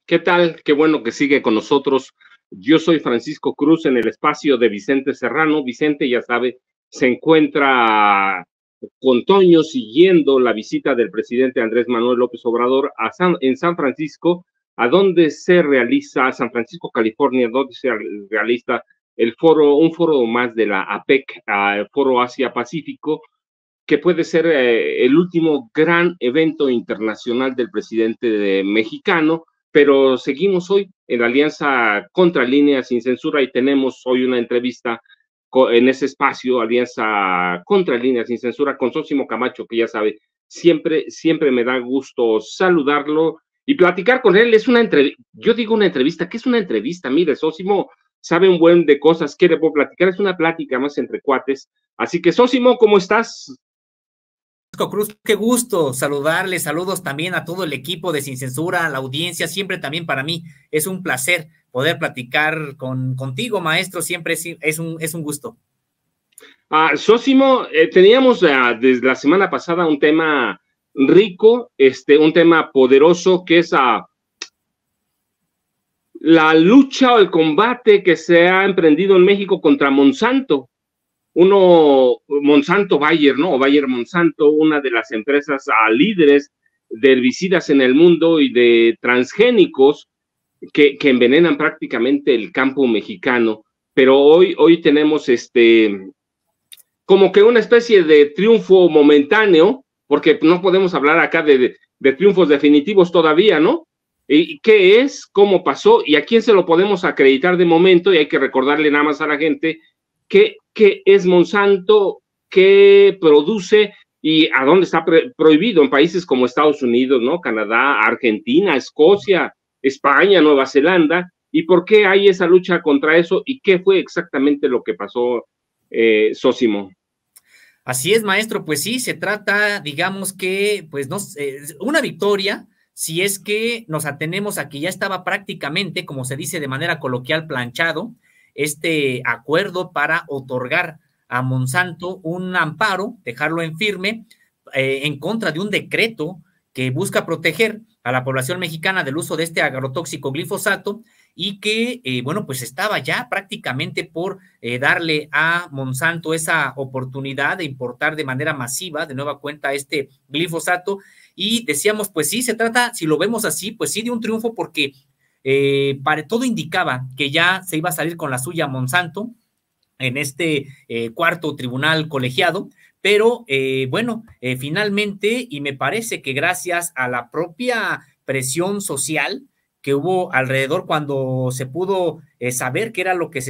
¿Qué tal? Qué bueno que sigue con nosotros. Yo soy Francisco Cruz en el espacio de Vicente Serrano. Vicente, ya sabe, se encuentra con Toño siguiendo la visita del presidente Andrés Manuel López Obrador en San Francisco, a donde se realiza, San Francisco, California, donde se realiza un foro más de la APEC, el Foro Asia-Pacífico, que puede ser el último gran evento internacional del presidente mexicano, pero seguimos hoy en la Alianza Contra Línea Sin Censura y tenemos hoy una entrevista en ese espacio, Alianza Contra Línea Sin Censura, con Sósimo Camacho, que ya sabe, siempre me da gusto saludarlo y platicar con él. Es una entrevista, yo digo una entrevista, ¿qué es una entrevista? Mire, Sósimo sabe un buen de cosas, ¿qué le puedo platicar? Es una plática más entre cuates. Así que, Sósimo, ¿cómo estás? Cruz, qué gusto saludarles, saludos también a todo el equipo de Sin Censura, a la audiencia, siempre también para mí es un placer poder platicar contigo, maestro, siempre es un gusto. Sósimo, teníamos desde la semana pasada un tema rico, un tema poderoso, que es la lucha o el combate que se ha emprendido en México contra Monsanto. Monsanto Bayer, ¿no? O Bayer Monsanto, una de las empresas líderes de herbicidas en el mundo y de transgénicos que envenenan prácticamente el campo mexicano. Pero hoy tenemos como que una especie de triunfo momentáneo, porque no podemos hablar acá de triunfos definitivos todavía, ¿no? ¿Y qué es? ¿Cómo pasó? ¿Y a quién se lo podemos acreditar de momento? Y hay que recordarle nada más a la gente qué es Monsanto, qué produce y a dónde está prohibido en países como Estados Unidos, ¿no? Canadá, Argentina, Escocia, España, Nueva Zelanda. ¿Y por qué hay esa lucha contra eso? ¿Y qué fue exactamente lo que pasó, Sósimo? Así es, maestro, pues sí, se trata, digamos que, pues no, una victoria, si es que nos atenemos a que ya estaba prácticamente, como se dice de manera coloquial, planchado, este acuerdo para otorgar a Monsanto un amparo, dejarlo en firme, en contra de un decreto que busca proteger a la población mexicana del uso de este agrotóxico glifosato y que, bueno, pues estaba ya prácticamente por darle a Monsanto esa oportunidad de importar de manera masiva, de nueva cuenta, este glifosato. Y decíamos, pues sí, se trata, si lo vemos así, pues sí, de un triunfo porque todo indicaba que ya se iba a salir con la suya Monsanto en este cuarto tribunal colegiado, pero bueno, finalmente, y me parece que gracias a la propia presión social que hubo alrededor cuando se pudo saber qué era lo que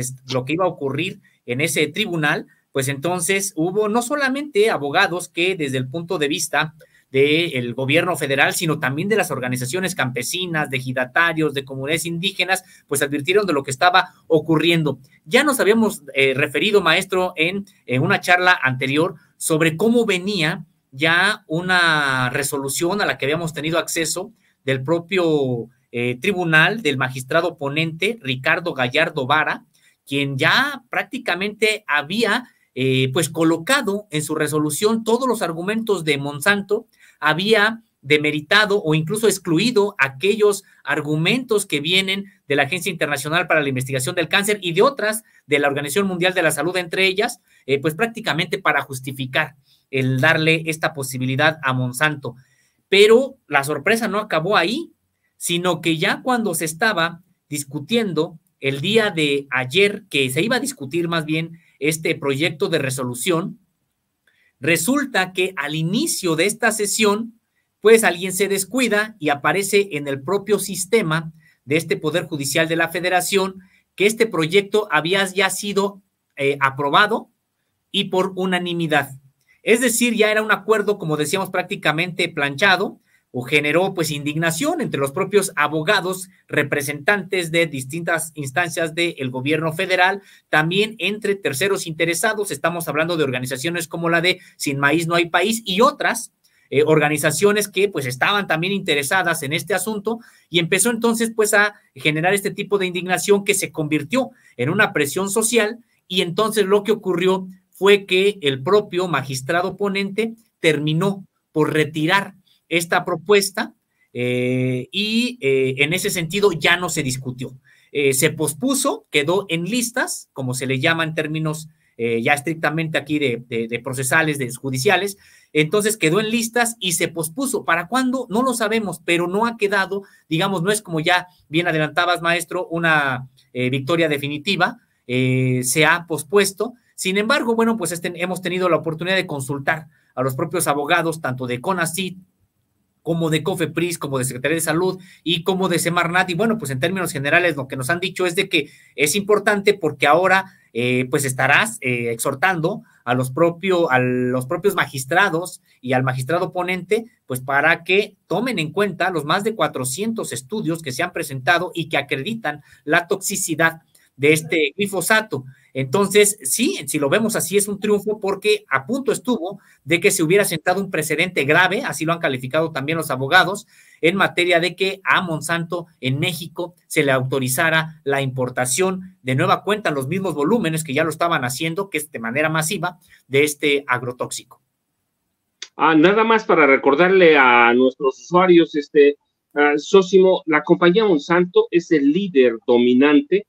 iba a ocurrir en ese tribunal, pues entonces hubo no solamente abogados que desde el punto de vista del gobierno federal, sino también de las organizaciones campesinas, de ejidatarios, de comunidades indígenas, pues advirtieron de lo que estaba ocurriendo. Ya nos habíamos referido, maestro, en una charla anterior sobre cómo venía ya una resolución a la que habíamos tenido acceso del propio tribunal, del magistrado ponente Ricardo Gallardo Vara, quien ya prácticamente había pues colocado en su resolución todos los argumentos de Monsanto, había demeritado o incluso excluido aquellos argumentos que vienen de la Agencia Internacional para la Investigación del Cáncer y de otras de la Organización Mundial de la Salud, entre ellas, pues prácticamente para justificar el darle esta posibilidad a Monsanto. Pero la sorpresa no acabó ahí, sino que ya cuando se estaba discutiendo el día de ayer, que se iba a discutir más bien este proyecto de resolución, resulta que al inicio de esta sesión, pues alguien se descuida y aparece en el propio sistema de este Poder Judicial de la Federación que este proyecto había ya sido aprobado y por unanimidad. Es decir, ya era un acuerdo, como decíamos, prácticamente planchado, o generó pues indignación entre los propios abogados, representantes de distintas instancias del gobierno federal, también entre terceros interesados. Estamos hablando de organizaciones como la de Sin Maíz No Hay País y otras organizaciones que pues estaban también interesadas en este asunto, y empezó entonces pues a generar este tipo de indignación que se convirtió en una presión social. Y entonces lo que ocurrió fue que el propio magistrado ponente terminó por retirar esta propuesta en ese sentido ya no se discutió. Se pospuso, quedó en listas, como se le llama en términos ya estrictamente aquí de procesales, de judiciales. Entonces quedó en listas y se pospuso. ¿Para cuándo? No lo sabemos, pero no ha quedado, digamos, no es como ya bien adelantabas, maestro, una victoria definitiva, se ha pospuesto. Sin embargo, bueno, pues hemos tenido la oportunidad de consultar a los propios abogados, tanto de CONACYT, como de COFEPRIS, como de Secretaría de Salud y como de Semarnat. Y bueno, pues en términos generales lo que nos han dicho es de que es importante porque ahora pues estarás exhortando a los propios magistrados y al magistrado ponente, pues para que tomen en cuenta los más de 400 estudios que se han presentado y que acreditan la toxicidad de este glifosato. Entonces, sí, si lo vemos así, es un triunfo porque a punto estuvo de que se hubiera sentado un precedente grave, así lo han calificado también los abogados, en materia de que a Monsanto en México se le autorizara la importación de nueva cuenta en los mismos volúmenes que ya lo estaban haciendo, que es de manera masiva, de este agrotóxico. Nada más para recordarle a nuestros usuarios, Sósimo, la compañía Monsanto es el líder dominante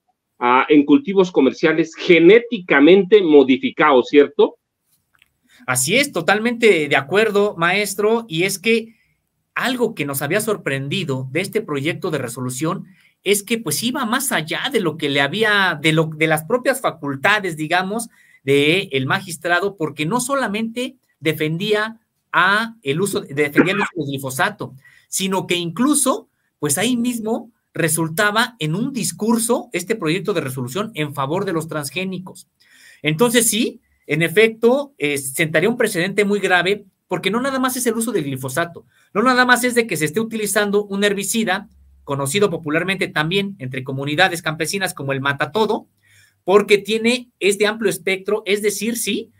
en cultivos comerciales genéticamente modificados, ¿cierto? Así es, totalmente de acuerdo, maestro, y es que algo que nos había sorprendido de este proyecto de resolución es que pues iba más allá de lo que le había, de las propias facultades, digamos, del magistrado, porque no solamente defendía el uso del glifosato, sino que incluso, pues ahí mismo resultaba en un discurso este proyecto de resolución en favor de los transgénicos. Entonces sí, en efecto, sentaría un precedente muy grave porque no nada más es el uso del glifosato, no nada más es de que se esté utilizando un herbicida conocido popularmente también entre comunidades campesinas como el matatodo, porque es de amplio espectro, es decir, sí,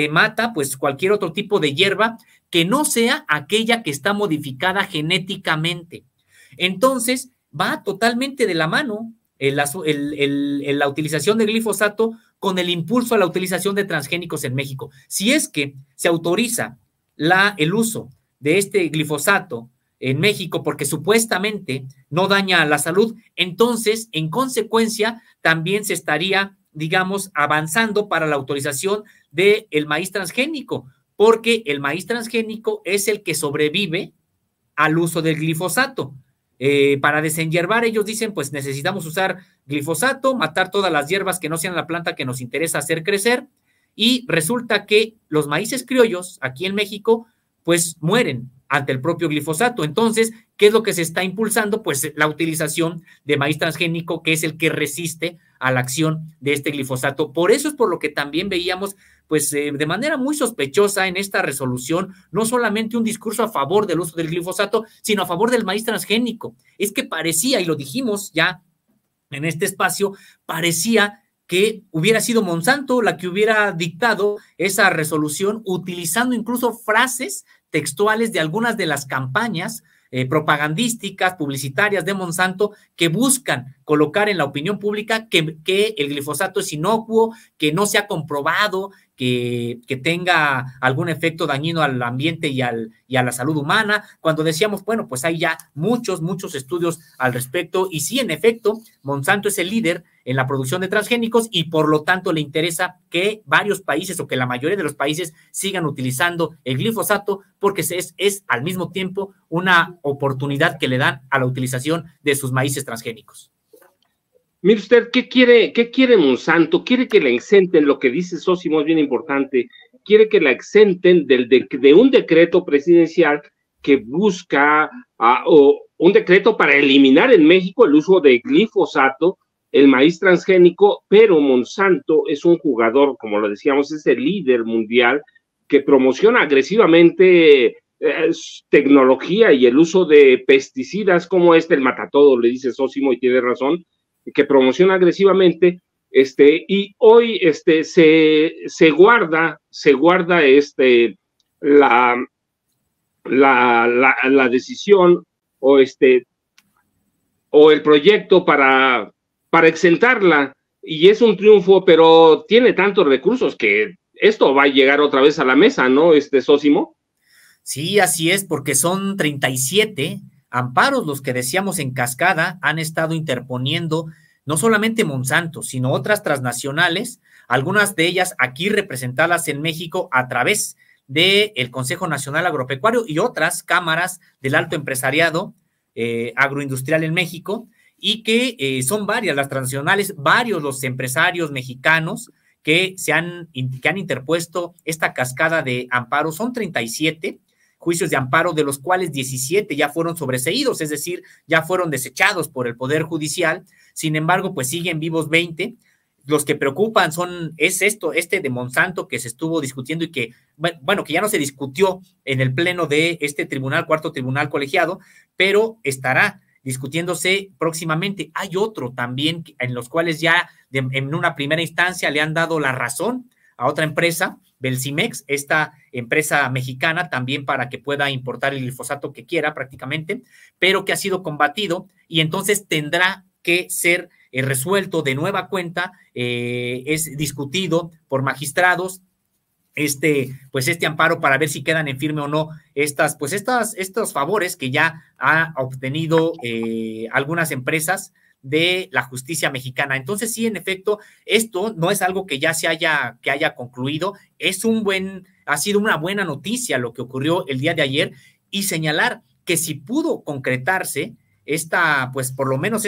mata pues cualquier otro tipo de hierba que no sea aquella que está modificada genéticamente. Entonces, va totalmente de la mano la utilización de glifosato con el impulso a la utilización de transgénicos en México. Si es que se autoriza el uso de este glifosato en México porque supuestamente no daña a la salud, entonces, en consecuencia, también se estaría, digamos, avanzando para la autorización del maíz transgénico, porque el maíz transgénico es el que sobrevive al uso del glifosato. Para desenyerbar, ellos dicen, pues necesitamos usar glifosato, matar todas las hierbas que no sean la planta que nos interesa hacer crecer, y resulta que los maíces criollos aquí en México, pues mueren ante el propio glifosato. Entonces, ¿qué es lo que se está impulsando? Pues la utilización de maíz transgénico, que es el que resiste a la acción de este glifosato. Por eso es por lo que también veíamos, pues de manera muy sospechosa en esta resolución, no solamente un discurso a favor del uso del glifosato, sino a favor del maíz transgénico. Es que parecía, y lo dijimos ya en este espacio, parecía que hubiera sido Monsanto la que hubiera dictado esa resolución, utilizando incluso frases textuales de algunas de las campañas propagandísticas, publicitarias de Monsanto, que buscan colocar en la opinión pública que el glifosato es inocuo, que no se ha comprobado que tenga algún efecto dañino al ambiente y a la salud humana, cuando decíamos, bueno, pues hay ya muchos estudios al respecto, y sí, en efecto, Monsanto es el líder en la producción de transgénicos y por lo tanto le interesa que varios países o que la mayoría de los países sigan utilizando el glifosato porque es al mismo tiempo una oportunidad que le dan a la utilización de sus maíces transgénicos. Mire usted, ¿qué quiere Monsanto? Quiere que la exenten, lo que dice Sósimo es bien importante, quiere que la exenten de un decreto presidencial que busca un decreto para eliminar en México el uso de glifosato, el maíz transgénico, pero Monsanto es un jugador, como lo decíamos, es el líder mundial que promociona agresivamente tecnología y el uso de pesticidas como el matatodo, le dice Sósimo y tiene razón, que promociona agresivamente, y hoy se guarda la decisión o el proyecto para exentarla, y es un triunfo, pero tiene tantos recursos que esto va a llegar otra vez a la mesa, ¿no, Sósimo? Sí, así es, porque son 37 amparos los que decíamos en cascada han estado interponiendo no solamente Monsanto, sino otras transnacionales, algunas de ellas aquí representadas en México a través del Consejo Nacional Agropecuario y otras cámaras del alto empresariado agroindustrial en México, y que son varias las transnacionales, varios los empresarios mexicanos que han interpuesto esta cascada de amparos. Son 37 juicios de amparo, de los cuales 17 ya fueron sobreseídos, es decir, ya fueron desechados por el Poder Judicial. Sin embargo, pues siguen vivos 20. Los que preocupan es de Monsanto, que se estuvo discutiendo y que, bueno, que ya no se discutió en el pleno de este tribunal, cuarto tribunal colegiado, pero estará discutiéndose próximamente. Hay otro también en los cuales ya en una primera instancia le han dado la razón a otra empresa, Belcimex, esta empresa mexicana, también para que pueda importar el glifosato que quiera prácticamente, pero que ha sido combatido y entonces tendrá que ser resuelto de nueva cuenta, es discutido por magistrados este amparo para ver si quedan en firme o no estos favores que ya ha obtenido algunas empresas de la justicia mexicana. Entonces, sí, en efecto, esto no es algo que ya haya concluido, ha sido una buena noticia lo que ocurrió el día de ayer, y señalar que si pudo concretarse por lo menos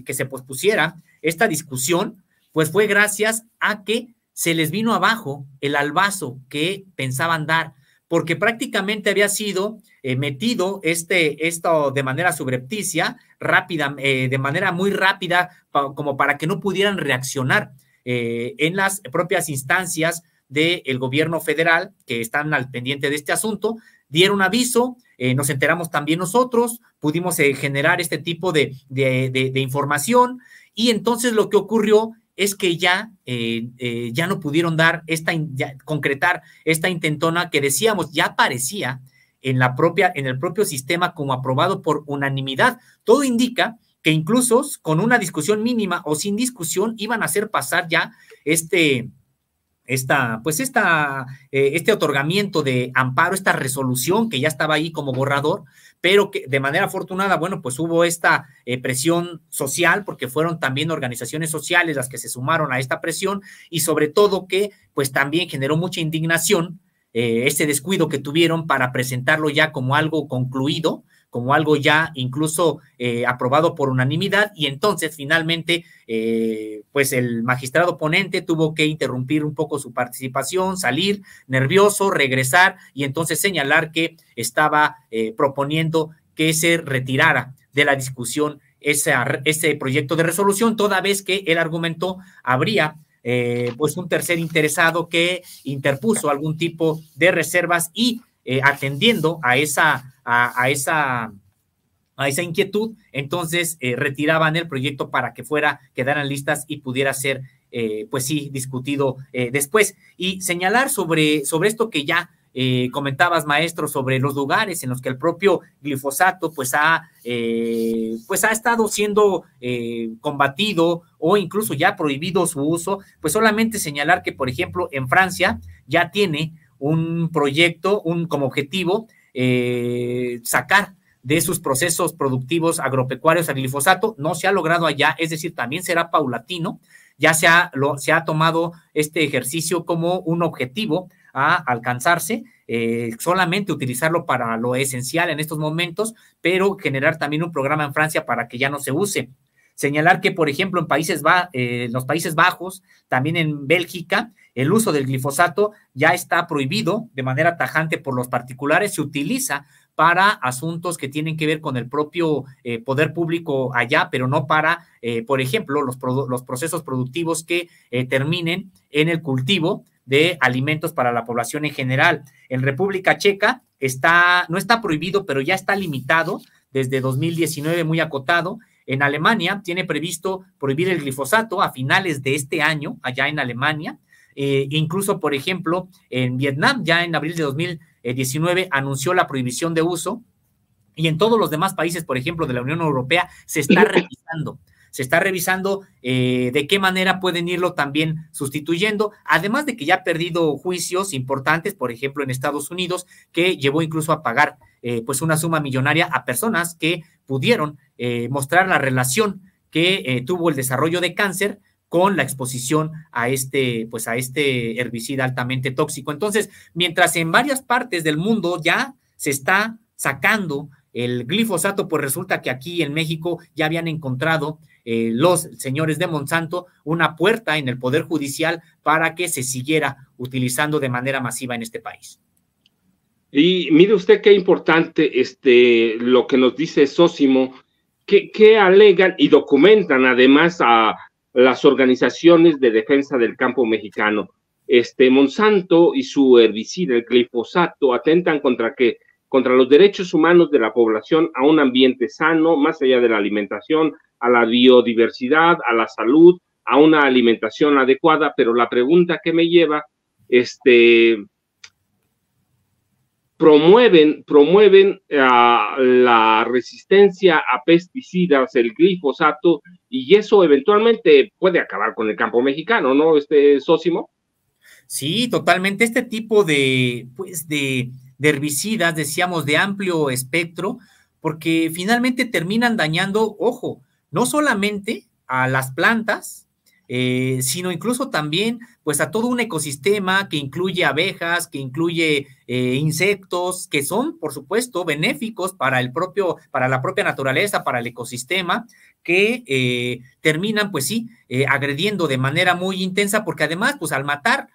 que se pospusiera esta discusión, pues fue gracias a que se les vino abajo el albazo que pensaban dar, porque prácticamente había sido metido esto de manera subrepticia, rápida, de manera muy rápida, como para que no pudieran reaccionar en las propias instancias del gobierno federal, que están al pendiente de este asunto. Dieron aviso, nos enteramos también nosotros, pudimos generar este tipo de información, y entonces lo que ocurrió es que ya no pudieron concretar esta intentona que decíamos ya aparecía en el propio sistema como aprobado por unanimidad. Todo indica que incluso con una discusión mínima o sin discusión iban a hacer pasar ya este otorgamiento de amparo, esta resolución que ya estaba ahí como borrador, pero que de manera afortunada, bueno, pues hubo esta presión social, porque fueron también organizaciones sociales las que se sumaron a esta presión, y sobre todo que pues también generó mucha indignación ese descuido que tuvieron para presentarlo ya como algo concluido, como algo ya incluso aprobado por unanimidad, y entonces finalmente pues el magistrado ponente tuvo que interrumpir un poco su participación, salir nervioso, regresar y entonces señalar que estaba proponiendo que se retirara de la discusión ese proyecto de resolución, toda vez que él argumentó habría pues un tercer interesado que interpuso algún tipo de reservas, y atendiendo a esa inquietud, entonces retiraban el proyecto para que quedaran listas y pudiera ser, pues sí, discutido después. Y señalar sobre esto que ya comentabas, maestro, sobre los lugares en los que el propio glifosato pues ha estado siendo combatido o incluso ya prohibido su uso, pues solamente señalar que, por ejemplo, en Francia ya tiene un proyecto, como objetivo, sacar de sus procesos productivos agropecuarios al glifosato. No se ha logrado allá, es decir, también será paulatino. Ya se ha tomado este ejercicio como un objetivo a alcanzarse, solamente utilizarlo para lo esencial en estos momentos, pero generar también un programa en Francia para que ya no se use. Señalar que, por ejemplo, en los Países Bajos, también en Bélgica, el uso del glifosato ya está prohibido de manera tajante por los particulares, se utiliza para asuntos que tienen que ver con el propio poder público allá, pero no para, por ejemplo, los procesos productivos que terminen en el cultivo de alimentos para la población en general. En República Checa no está prohibido, pero ya está limitado desde 2019, muy acotado. En Alemania tiene previsto prohibir el glifosato a finales de este año, allá en Alemania. Incluso, por ejemplo, en Vietnam, ya en abril de 2019, anunció la prohibición de uso, y en todos los demás países, por ejemplo, de la Unión Europea, se está revisando de qué manera pueden irlo también sustituyendo, además de que ya ha perdido juicios importantes, por ejemplo, en Estados Unidos, que llevó incluso a pagar pues una suma millonaria a personas que pudieron mostrar la relación que tuvo el desarrollo de cáncer con la exposición a pues a este herbicida altamente tóxico. Entonces, mientras en varias partes del mundo ya se está sacando el glifosato, pues resulta que aquí en México ya habían encontrado los señores de Monsanto una puerta en el Poder Judicial para que se siguiera utilizando de manera masiva en este país. Y mire usted qué importante lo que nos dice Sósimo, que alegan y documentan además a las organizaciones de defensa del campo mexicano. Monsanto y su herbicida, el glifosato, atentan contra los derechos humanos de la población a un ambiente sano, más allá de la alimentación, a la biodiversidad, a la salud, a una alimentación adecuada. Pero la pregunta que me lleva, promueven la resistencia a pesticidas, el glifosato, y eso eventualmente puede acabar con el campo mexicano, ¿no, Sósimo? Sí, totalmente. Este tipo de herbicidas, decíamos, de amplio espectro, porque finalmente terminan dañando, ojo, no solamente a las plantas, sino incluso también pues a todo un ecosistema que incluye abejas, que incluye insectos, que son por supuesto benéficos para la propia naturaleza, para el ecosistema, que terminan pues sí, agrediendo de manera muy intensa, porque además pues al matar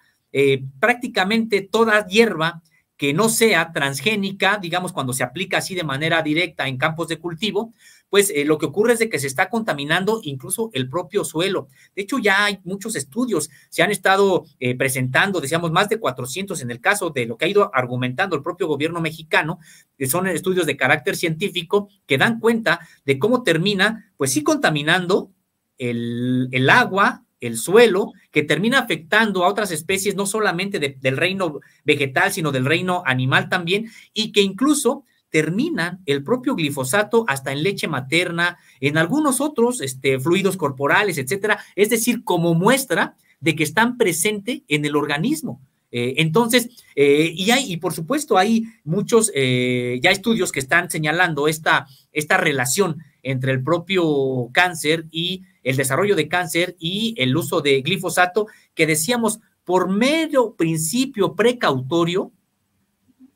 prácticamente toda hierba que no sea transgénica, digamos, cuando se aplica así de manera directa en campos de cultivo, pues lo que ocurre es de que se está contaminando incluso el propio suelo. De hecho, ya hay muchos estudios, se han estado presentando, decíamos, más de 400 en el caso de lo que ha ido argumentando el propio gobierno mexicano, que son estudios de carácter científico que dan cuenta de cómo termina, pues sí, contaminando el agua, el suelo, que termina afectando a otras especies, no solamente del reino vegetal, sino del reino animal también, y que incluso terminan el propio glifosato hasta en leche materna, en algunos otros fluidos corporales, etcétera, es decir, como muestra de que están presentes en el organismo. Entonces, y por supuesto hay muchos ya estudios que están señalando esta relación entre el propio cáncer y el desarrollo de cáncer y el uso de glifosato, que decíamos, por mero principio precautorio,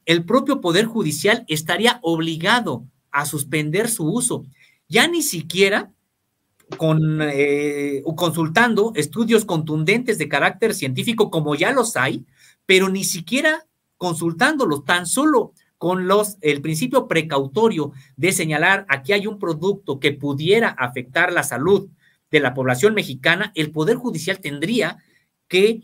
el propio Poder Judicial estaría obligado a suspender su uso. Ya ni siquiera consultando estudios contundentes de carácter científico, como ya los hay, pero ni siquiera consultándolos, tan solo con el principio precautorio de señalar aquí hay un producto que pudiera afectar la salud de la población mexicana, el Poder Judicial tendría que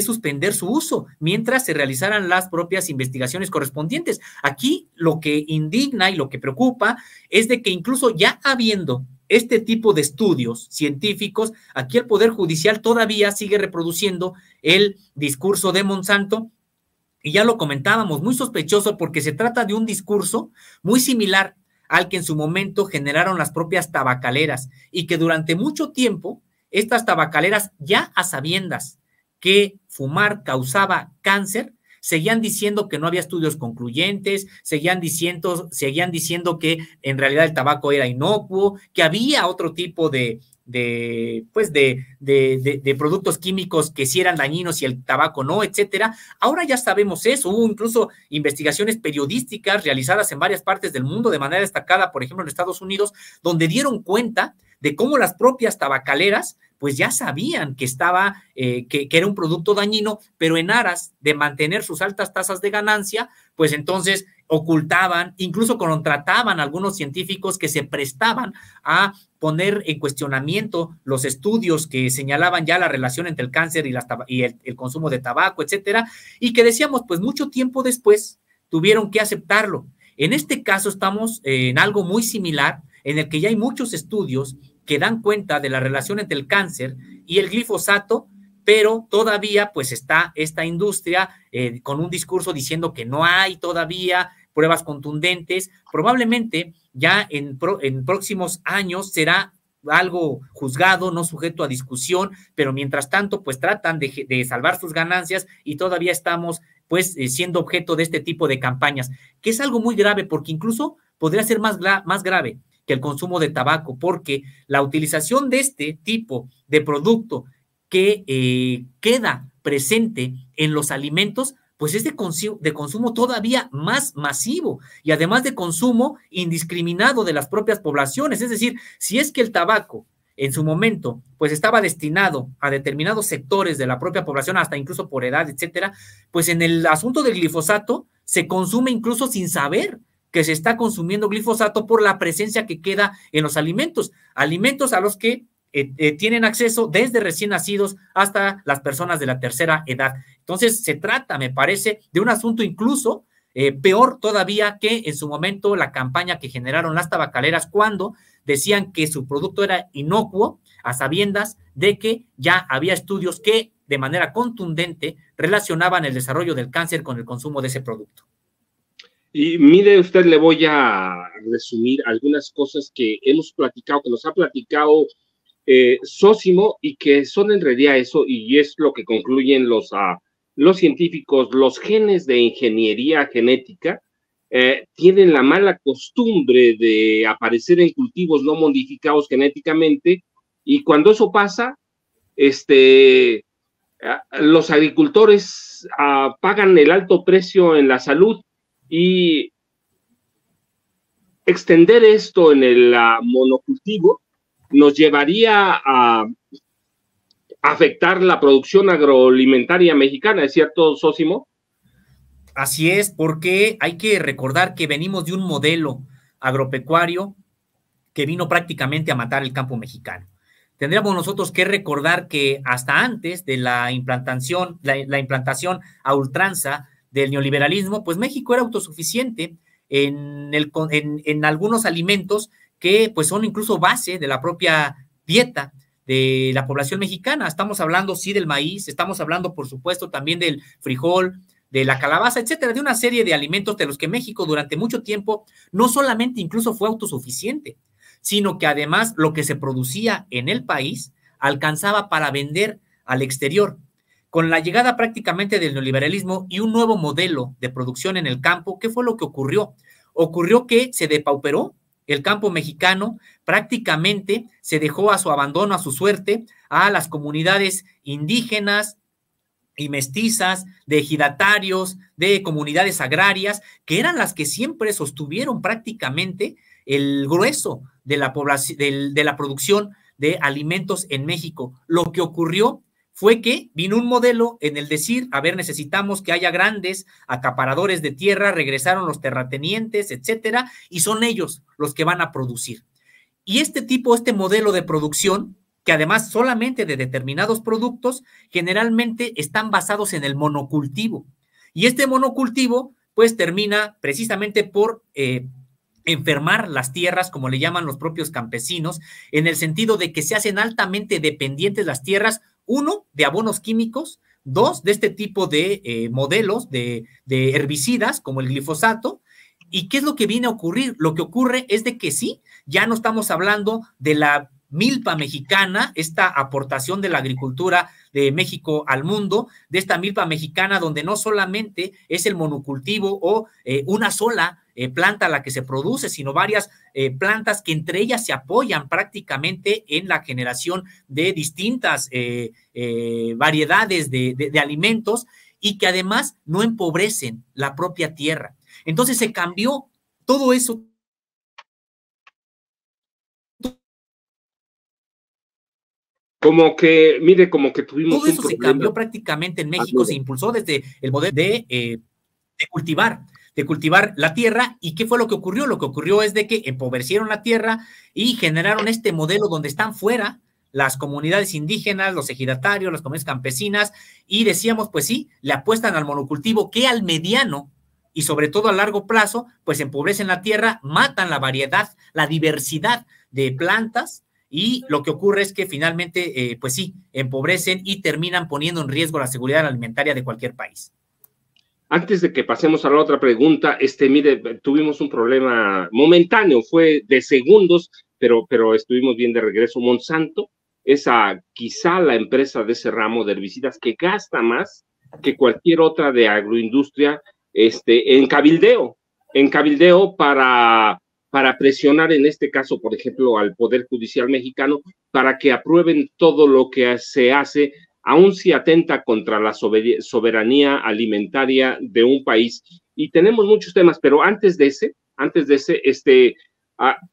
suspender su uso mientras se realizaran las propias investigaciones correspondientes. Aquí lo que indigna y lo que preocupa es de que incluso ya habiendo este tipo de estudios científicos, aquí el Poder Judicial todavía sigue reproduciendo el discurso de Monsanto, y ya lo comentábamos, muy sospechoso porque se trata de un discurso muy similar al que en su momento generaron las propias tabacaleras, y que durante mucho tiempo estas tabacaleras, ya a sabiendas que fumar causaba cáncer, seguían diciendo que no había estudios concluyentes, seguían diciendo que en realidad el tabaco era inocuo, que había otro tipo de productos químicos que sí eran dañinos y el tabaco no, etcétera. Ahora ya sabemos eso. Hubo incluso investigaciones periodísticas realizadas en varias partes del mundo de manera destacada, por ejemplo en Estados Unidos, donde dieron cuenta de cómo las propias tabacaleras pues ya sabían que que era un producto dañino, pero en aras de mantener sus altas tasas de ganancia, pues entonces ocultaban, incluso contrataban a algunos científicos que se prestaban a poner en cuestionamiento los estudios que señalaban ya la relación entre el cáncer y el consumo de tabaco, etcétera, y que decíamos, pues mucho tiempo después tuvieron que aceptarlo. En este caso estamos en algo muy similar, en el que ya hay muchos estudios que dan cuenta de la relación entre el cáncer y el glifosato, pero todavía pues está esta industria con un discurso diciendo que no hay todavía pruebas contundentes. Probablemente ya en próximos años será algo juzgado, no sujeto a discusión, pero mientras tanto pues tratan de salvar sus ganancias, y todavía estamos pues siendo objeto de este tipo de campañas, que es algo muy grave porque incluso podría ser más grave que el consumo de tabaco, porque la utilización de este tipo de producto que queda presente en los alimentos, pues es de consumo todavía más masivo y además de consumo indiscriminado de las propias poblaciones. Es decir, si es que el tabaco en su momento, pues estaba destinado a determinados sectores de la propia población, hasta incluso por edad, etcétera, pues en el asunto del glifosato se consume incluso sin saber que se está consumiendo glifosato por la presencia que queda en los alimentos a los que tienen acceso desde recién nacidos hasta las personas de la tercera edad. Entonces, se trata, me parece, de un asunto incluso peor todavía que en su momento la campaña que generaron las tabacaleras cuando decían que su producto era inocuo, a sabiendas de que ya había estudios que de manera contundente relacionaban el desarrollo del cáncer con el consumo de ese producto. Y mire usted, le voy a resumir algunas cosas que hemos platicado, que nos ha platicado Zósimo, y que son en realidad eso, y es lo que concluyen los científicos. Los genes de ingeniería genética tienen la mala costumbre de aparecer en cultivos no modificados genéticamente, y cuando eso pasa, los agricultores pagan el alto precio en la salud, y extender esto en el monocultivo nos llevaría a afectar la producción agroalimentaria mexicana, ¿es cierto, Zósimo? Así es, porque hay que recordar que venimos de un modelo agropecuario que vino prácticamente a matar el campo mexicano. Tendríamos nosotros que recordar que hasta antes de la implantación a ultranza del neoliberalismo, pues México era autosuficiente en algunos alimentos que pues son incluso base de la propia dieta de la población mexicana. Estamos hablando, sí, del maíz, estamos hablando, por supuesto, también del frijol, de la calabaza, etcétera, de una serie de alimentos de los que México durante mucho tiempo no solamente incluso fue autosuficiente, sino que además lo que se producía en el país alcanzaba para vender al exterior. Con la llegada prácticamente del neoliberalismo y un nuevo modelo de producción en el campo, ¿qué fue lo que ocurrió? Ocurrió que se depauperó el campo mexicano, prácticamente se dejó a su abandono, a su suerte, a las comunidades indígenas y mestizas, de ejidatarios, de comunidades agrarias, que eran las que siempre sostuvieron prácticamente el grueso de la población, de la producción de alimentos en México. Lo que ocurrió fue que vino un modelo en el decir, a ver, necesitamos que haya grandes acaparadores de tierra, regresaron los terratenientes, etcétera, y son ellos los que van a producir. Y este modelo de producción, que además solamente de determinados productos, generalmente están basados en el monocultivo. Y este monocultivo, pues termina precisamente por enfermar las tierras, como le llaman los propios campesinos, en el sentido de que se hacen altamente dependientes las tierras, uno, de abonos químicos, dos, de este tipo de modelos de herbicidas, como el glifosato. ¿Y qué es lo que viene a ocurrir? Lo que ocurre es de que sí, ya no estamos hablando de la milpa mexicana, esta aportación de la agricultura de México al mundo, de esta milpa mexicana donde no solamente es el monocultivo o una sola planta la que se produce, sino varias plantas que entre ellas se apoyan prácticamente en la generación de distintas variedades de alimentos y que además no empobrecen la propia tierra. Entonces se cambió todo eso. Como que, mire, como que tuvimos todo eso se cambió prácticamente en México, se impulsó desde el modelo de cultivar la tierra. ¿Y qué fue lo que ocurrió? Lo que ocurrió es de que empobrecieron la tierra y generaron este modelo donde están fuera las comunidades indígenas, los ejidatarios, las comunidades campesinas, y decíamos, pues sí, le apuestan al monocultivo que al mediano y sobre todo a largo plazo, pues empobrecen la tierra, matan la variedad, la diversidad de plantas, y lo que ocurre es que finalmente, pues sí, empobrecen y terminan poniendo en riesgo la seguridad alimentaria de cualquier país. Antes de que pasemos a la otra pregunta, mire, tuvimos un problema momentáneo, fue de segundos, pero estuvimos bien de regreso. Monsanto es quizá la empresa de ese ramo de herbicidas que gasta más que cualquier otra de agroindustria en cabildeo para presionar en este caso, por ejemplo, al Poder Judicial mexicano para que aprueben todo lo que se hace, aun si atenta contra la soberanía alimentaria de un país. Y tenemos muchos temas, pero antes de ese,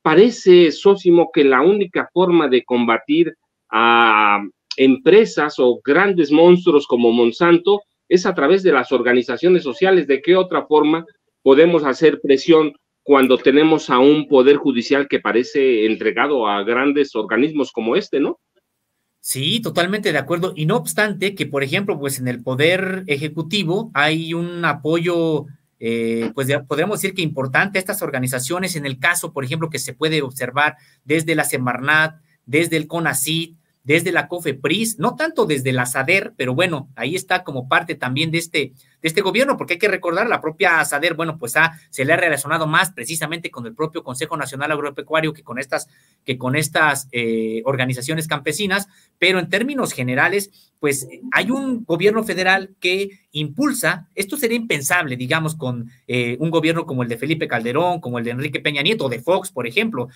parece, Sósimo, que la única forma de combatir a empresas o grandes monstruos como Monsanto es a través de las organizaciones sociales. ¿De qué otra forma podemos hacer presión cuando tenemos a un poder judicial que parece entregado a grandes organismos como no? Sí, totalmente de acuerdo. Y no obstante que, por ejemplo, pues en el Poder Ejecutivo hay un apoyo, pues podríamos decir que importante a estas organizaciones, en el caso, por ejemplo, que se puede observar desde la Semarnat, desde el CONACYT, desde la COFEPRIS, no tanto desde la SADER, pero bueno, ahí está como parte también de este gobierno, porque hay que recordar, la propia SADER, bueno, pues se le ha relacionado más precisamente con el propio Consejo Nacional Agropecuario que con estas organizaciones campesinas, pero en términos generales, pues hay un gobierno federal que impulsa, esto sería impensable, digamos, con un gobierno como el de Felipe Calderón, como el de Enrique Peña Nieto, o de Fox, por ejemplo,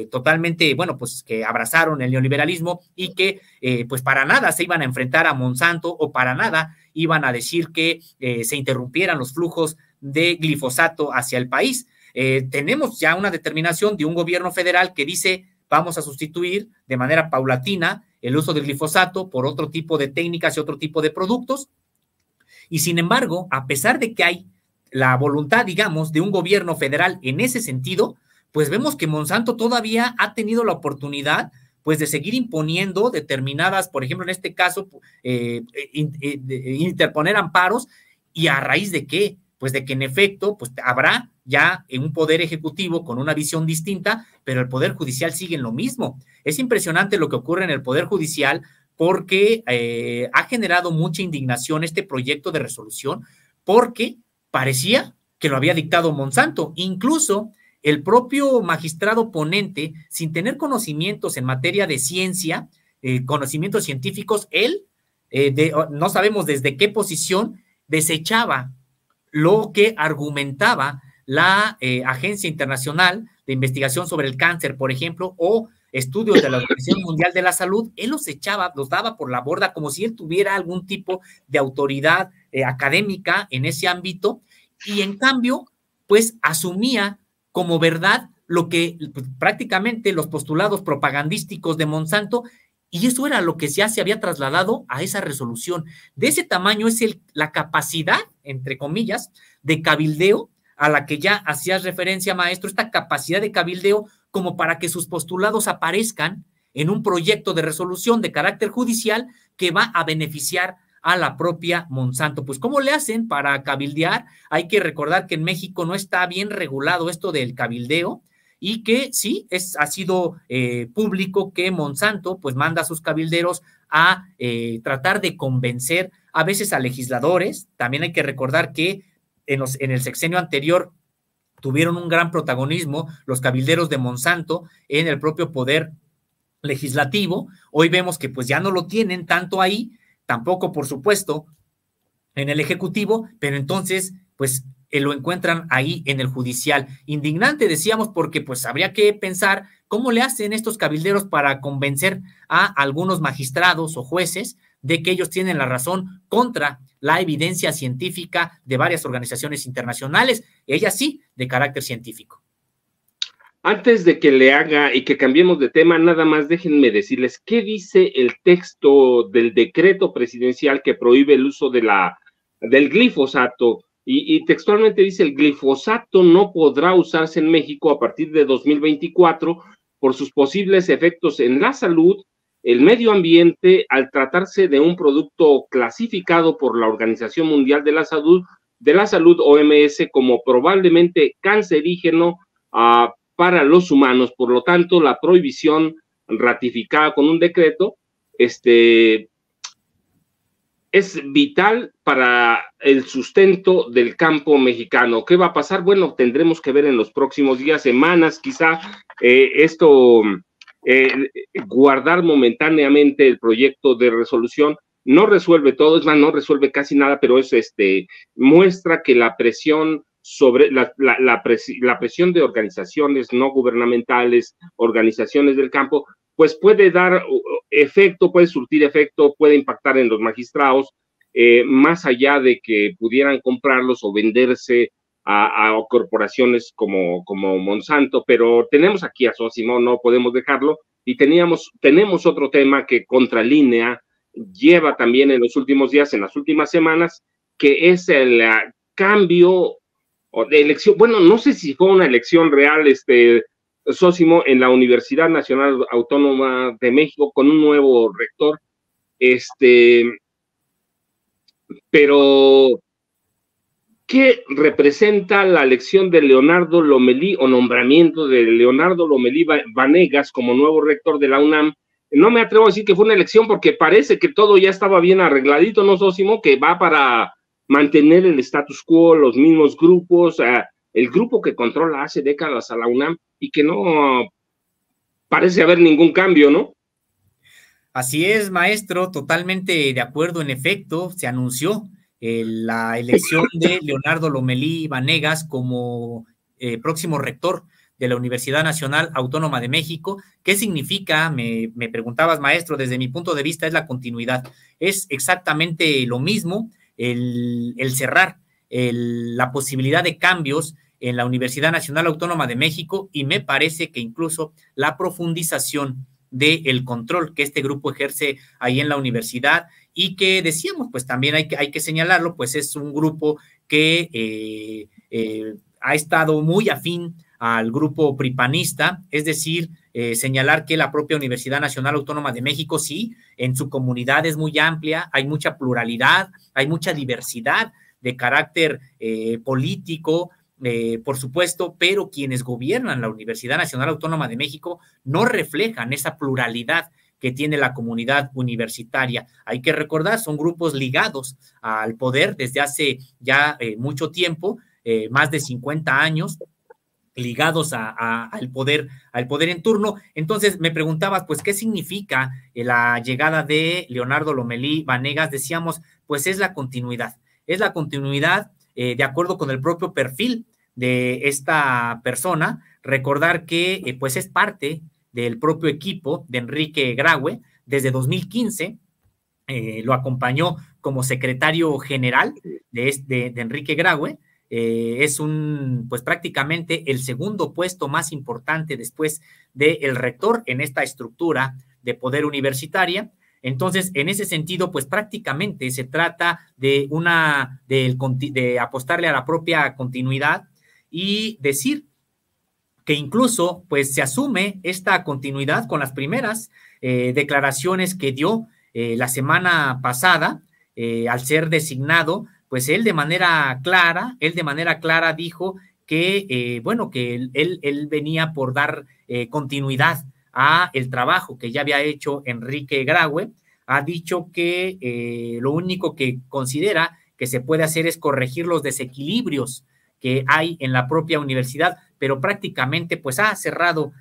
totalmente, bueno, pues que abrazaron el neoliberalismo y que pues para nada se iban a enfrentar a Monsanto o para nada iban a decir que se interrumpieran los flujos de glifosato hacia el país. Tenemos ya una determinación de un gobierno federal que dice vamos a sustituir de manera paulatina el uso del glifosato por otro tipo de técnicas y otro tipo de productos. Y sin embargo, a pesar de que hay la voluntad, digamos, de un gobierno federal en ese sentido, pues vemos que Monsanto todavía ha tenido la oportunidad pues de seguir imponiendo determinadas, por ejemplo, en este caso, interponer amparos. ¿Y a raíz de qué? Pues de que en efecto, pues habrá ya un poder ejecutivo con una visión distinta, pero el poder judicial sigue en lo mismo. Es impresionante lo que ocurre en el poder judicial porque ha generado mucha indignación este proyecto de resolución porque parecía que lo había dictado Monsanto. Incluso el propio magistrado ponente, sin tener conocimientos en materia de ciencia, conocimientos científicos, él, no sabemos desde qué posición, desechaba lo que argumentaba la Agencia Internacional de Investigación sobre el Cáncer, por ejemplo, o estudios de la Organización Mundial de la Salud. Él los daba por la borda como si él tuviera algún tipo de autoridad académica en ese ámbito, y en cambio, pues asumía como verdad lo que pues, prácticamente los postulados propagandísticos de Monsanto, y eso era lo que ya se había trasladado a esa resolución. De ese tamaño es la capacidad, entre comillas, de cabildeo a la que ya hacías referencia, maestro, esta capacidad de cabildeo como para que sus postulados aparezcan en un proyecto de resolución de carácter judicial que va a beneficiar a la propia Monsanto. Pues, ¿cómo le hacen para cabildear? Hay que recordar que en México no está bien regulado esto del cabildeo y que sí, ha sido público que Monsanto pues manda a sus cabilderos a tratar de convencer a veces a legisladores. También hay que recordar que en el sexenio anterior tuvieron un gran protagonismo los cabilderos de Monsanto en el propio poder legislativo. Hoy vemos que pues ya no lo tienen tanto ahí, tampoco, por supuesto, en el Ejecutivo, pero entonces, pues, lo encuentran ahí en el judicial. Indignante, decíamos, porque pues habría que pensar cómo le hacen estos cabilderos para convencer a algunos magistrados o jueces de que ellos tienen la razón contra la evidencia científica de varias organizaciones internacionales, ellas sí, de carácter científico. Antes de que le haga y que cambiemos de tema, nada más déjenme decirles qué dice el texto del decreto presidencial que prohíbe el uso del glifosato. Y textualmente dice: el glifosato no podrá usarse en México a partir de 2024 por sus posibles efectos en la salud, el medio ambiente, al tratarse de un producto clasificado por la Organización Mundial de la Salud, OMS, como probablemente cancerígeno para los humanos. Por lo tanto, la prohibición ratificada con un decreto es vital para el sustento del campo mexicano. ¿Qué va a pasar? Bueno, tendremos que ver en los próximos días, semanas, quizá guardar momentáneamente el proyecto de resolución no resuelve todo, es más, no resuelve casi nada, pero es muestra que la presión sobre la presión de organizaciones no gubernamentales, organizaciones del campo, pues puede dar efecto, puede surtir efecto, puede impactar en los magistrados, más allá de que pudieran comprarlos o venderse a corporaciones como Monsanto, pero tenemos aquí a Sósimo, no podemos dejarlo, y tenemos otro tema que Contralínea lleva también en los últimos días, en las últimas semanas, que es el cambio de elección, bueno, no sé si fue una elección real, Sósimo, en la Universidad Nacional Autónoma de México, con un nuevo rector, pero ¿qué representa la elección de Leonardo Lomelí o nombramiento de Leonardo Lomelí Vanegas como nuevo rector de la UNAM? No me atrevo a decir que fue una elección porque parece que todo ya estaba bien arregladito, ¿no, Sósimo? Que va para mantener el status quo, los mismos grupos, el grupo que controla hace décadas a la UNAM y que no parece haber ningún cambio, ¿no? Así es, maestro, totalmente de acuerdo. En efecto, se anunció la elección de Leonardo Lomelí Vanegas como próximo rector de la Universidad Nacional Autónoma de México. ¿Qué significa? Me preguntabas, maestro, desde mi punto de vista es la continuidad. Es exactamente lo mismo el cerrar la posibilidad de cambios en la Universidad Nacional Autónoma de México, y me parece que incluso la profundización del control que este grupo ejerce ahí en la universidad, y que decíamos, pues también hay que señalarlo, pues es un grupo que ha estado muy afín al grupo pripanista, es decir, señalar que la propia Universidad Nacional Autónoma de México, sí, en su comunidad es muy amplia, hay mucha pluralidad, hay mucha diversidad de carácter político, por supuesto, pero quienes gobiernan la Universidad Nacional Autónoma de México no reflejan esa pluralidad que tiene la comunidad universitaria. Hay que recordar, son grupos ligados al poder desde hace ya mucho tiempo, más de 50 años, ligados al poder en turno. Entonces me preguntabas, pues, ¿qué significa la llegada de Leonardo Lomelí Vanegas? Decíamos, pues es la continuidad de acuerdo con el propio perfil de esta persona. Recordar que pues es parte del propio equipo de Enrique Graue desde 2015, lo acompañó como secretario general de Enrique Graue. Es pues prácticamente el segundo puesto más importante después del rector en esta estructura de poder universitaria. Entonces, en ese sentido, pues prácticamente se trata de apostarle a la propia continuidad y decir que incluso pues se asume esta continuidad con las primeras declaraciones que dio la semana pasada al ser designado. Pues él de manera clara dijo que, bueno, que él venía por dar continuidad a el trabajo que ya había hecho Enrique Graue. Ha dicho que lo único que considera que se puede hacer es corregir los desequilibrios que hay en la propia universidad, pero prácticamente pues ha cerrado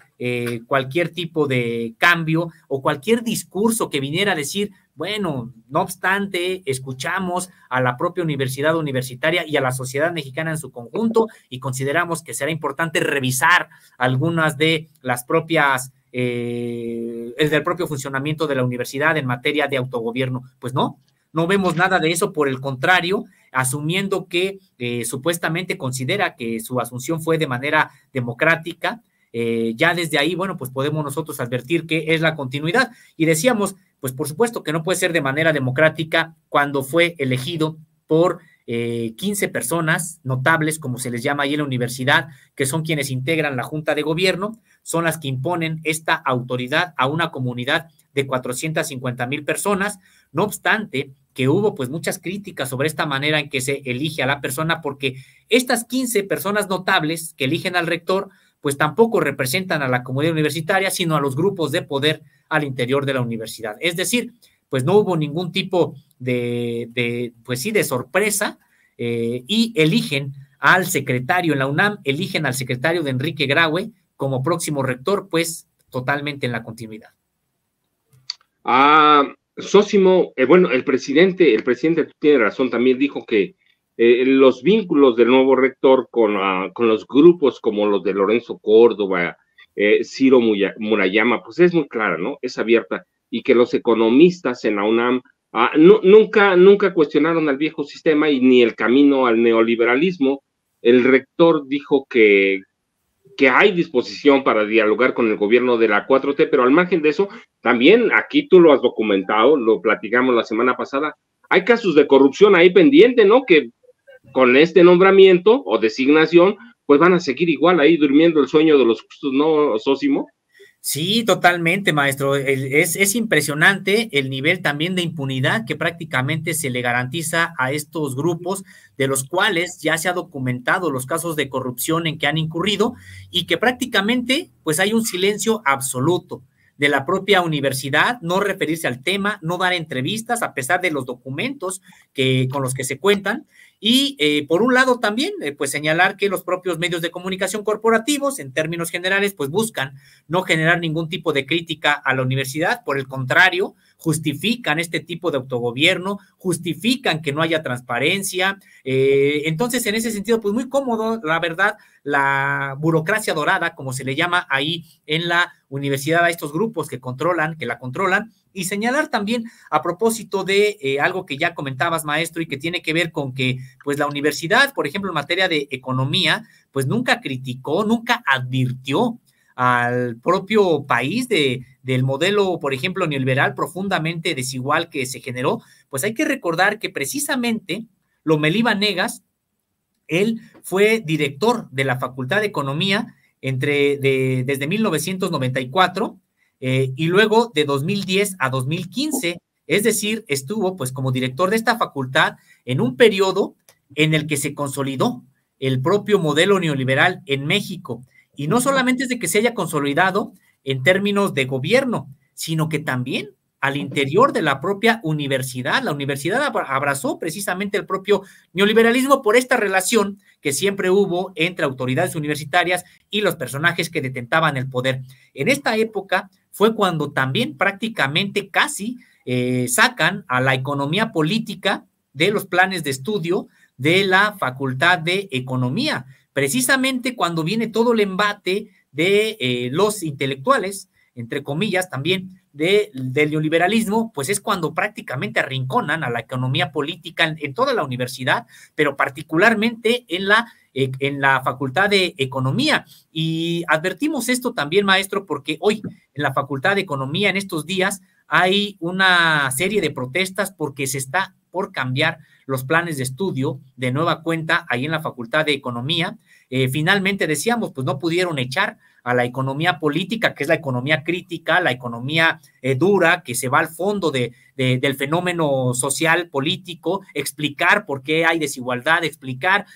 cualquier tipo de cambio o cualquier discurso que viniera a decir, bueno, no obstante, escuchamos a la propia universidad universitaria y a la sociedad mexicana en su conjunto y consideramos que será importante revisar algunas de las propias, del propio funcionamiento de la universidad en materia de autogobierno. Pues no vemos nada de eso, por el contrario, asumiendo que supuestamente considera que su asunción fue de manera democrática. Ya desde ahí, bueno, pues podemos nosotros advertir que es la continuidad. Y decíamos, pues por supuesto que no puede ser de manera democrática cuando fue elegido por 15 personas notables, como se les llama ahí en la universidad, que son quienes integran la Junta de Gobierno, son las que imponen esta autoridad a una comunidad de 450,000 personas. No obstante, que hubo pues muchas críticas sobre esta manera en que se elige a la persona, porque estas 15 personas notables que eligen al rector, pues tampoco representan a la comunidad universitaria, sino a los grupos de poder al interior de la universidad. Es decir, pues no hubo ningún tipo pues sí, de sorpresa, y eligen al secretario en la UNAM, eligen al secretario de Enrique Graue como próximo rector, pues totalmente en la continuidad. Sósimo, bueno, el presidente tiene razón, también dijo que los vínculos del nuevo rector con los grupos como los de Lorenzo Córdoba, Ciro Murayama, pues es muy clara, ¿no? Es abierta, y que los economistas en la UNAM nunca cuestionaron al viejo sistema y ni el camino al neoliberalismo. El rector dijo que hay disposición para dialogar con el gobierno de la 4T, pero al margen de eso, también aquí tú lo has documentado, lo platicamos la semana pasada, hay casos de corrupción ahí pendiente, ¿no? Que con este nombramiento o designación, pues van a seguir igual ahí durmiendo el sueño de los justos, ¿no, Sósimo? Sí, totalmente, maestro. Es impresionante el nivel también de impunidad que prácticamente se le garantiza a estos grupos, de los cuales ya se ha documentado los casos de corrupción en que han incurrido, y que prácticamente pues hay un silencio absoluto de la propia universidad, no referirse al tema, no dar entrevistas a pesar de los documentos con los que se cuentan. Y por un lado también, pues señalar que los propios medios de comunicación corporativos, en términos generales, pues buscan no generar ningún tipo de crítica a la universidad, por el contrario, justifican este tipo de autogobierno, justifican que no haya transparencia. Entonces, en ese sentido, pues muy cómodo, la verdad, la burocracia dorada, como se le llama ahí en la universidad a estos grupos que la controlan. Y señalar también a propósito de algo que ya comentabas, maestro, y que tiene que ver con que pues la universidad, por ejemplo, en materia de economía, pues nunca criticó, nunca advirtió al propio país del modelo, por ejemplo, neoliberal profundamente desigual que se generó. Pues hay que recordar que precisamente Lomelí Vanegas, él fue director de la Facultad de Economía desde 1994 y luego de 2010 a 2015, es decir, estuvo pues como director de esta facultad en un periodo en el que se consolidó el propio modelo neoliberal en México. Y no solamente es de que se haya consolidado en términos de gobierno, sino que también al interior de la propia universidad. La universidad abrazó precisamente el propio neoliberalismo por esta relación que siempre hubo entre autoridades universitarias y los personajes que detentaban el poder. En esta época fue cuando también prácticamente casi sacan a la economía política de los planes de estudio de la Facultad de Economía, precisamente cuando viene todo el embate de los intelectuales, entre comillas también, del neoliberalismo, pues es cuando prácticamente arrinconan a la economía política en toda la universidad, pero particularmente en la Facultad de Economía. Y advertimos esto también, maestro, porque hoy en la Facultad de Economía, en estos días, hay una serie de protestas porque se está por cambiar los planes de estudio de nueva cuenta ahí en la Facultad de Economía. Finalmente decíamos, pues no pudieron echar a la economía política, que es la economía crítica, la economía dura, que se va al fondo del fenómeno social político, explicar por qué hay desigualdad, explicar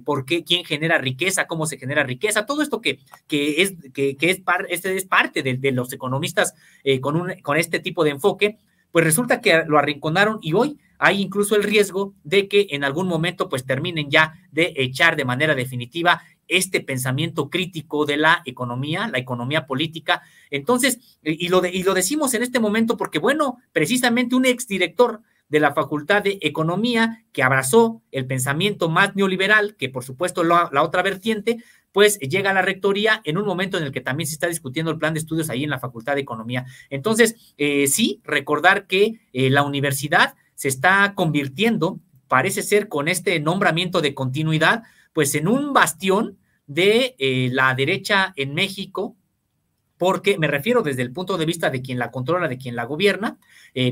por qué, quién genera riqueza, cómo se genera riqueza, todo esto que es parte de los economistas con este tipo de enfoque. Pues resulta que lo arrinconaron y hoy hay incluso el riesgo de que en algún momento pues terminen ya de echar de manera definitiva este pensamiento crítico de la economía política. Entonces, y lo decimos en este momento porque, bueno, precisamente un exdirector de la Facultad de Economía que abrazó el pensamiento más neoliberal, que por supuesto la otra vertiente, pues llega a la rectoría en un momento en el que también se está discutiendo el plan de estudios ahí en la Facultad de Economía. Entonces, sí, recordar que la universidad se está convirtiendo, parece ser con este nombramiento de continuidad, pues en un bastión de la derecha en México, porque me refiero desde el punto de vista de quien la controla, de quien la gobierna,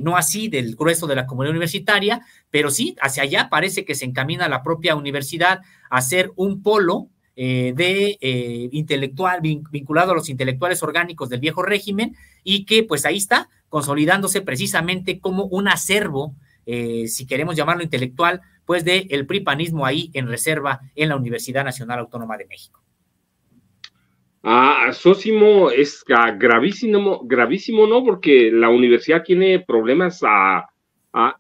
no así del grueso de la comunidad universitaria, pero sí, hacia allá parece que se encamina la propia universidad a ser un polo intelectual, vinculado a los intelectuales orgánicos del viejo régimen, y que pues ahí está consolidándose precisamente como un acervo, si queremos llamarlo intelectual, pues del PRI-panismo ahí en reserva en la Universidad Nacional Autónoma de México. Sósimo, es gravísimo, ¿no? Porque la universidad tiene problemas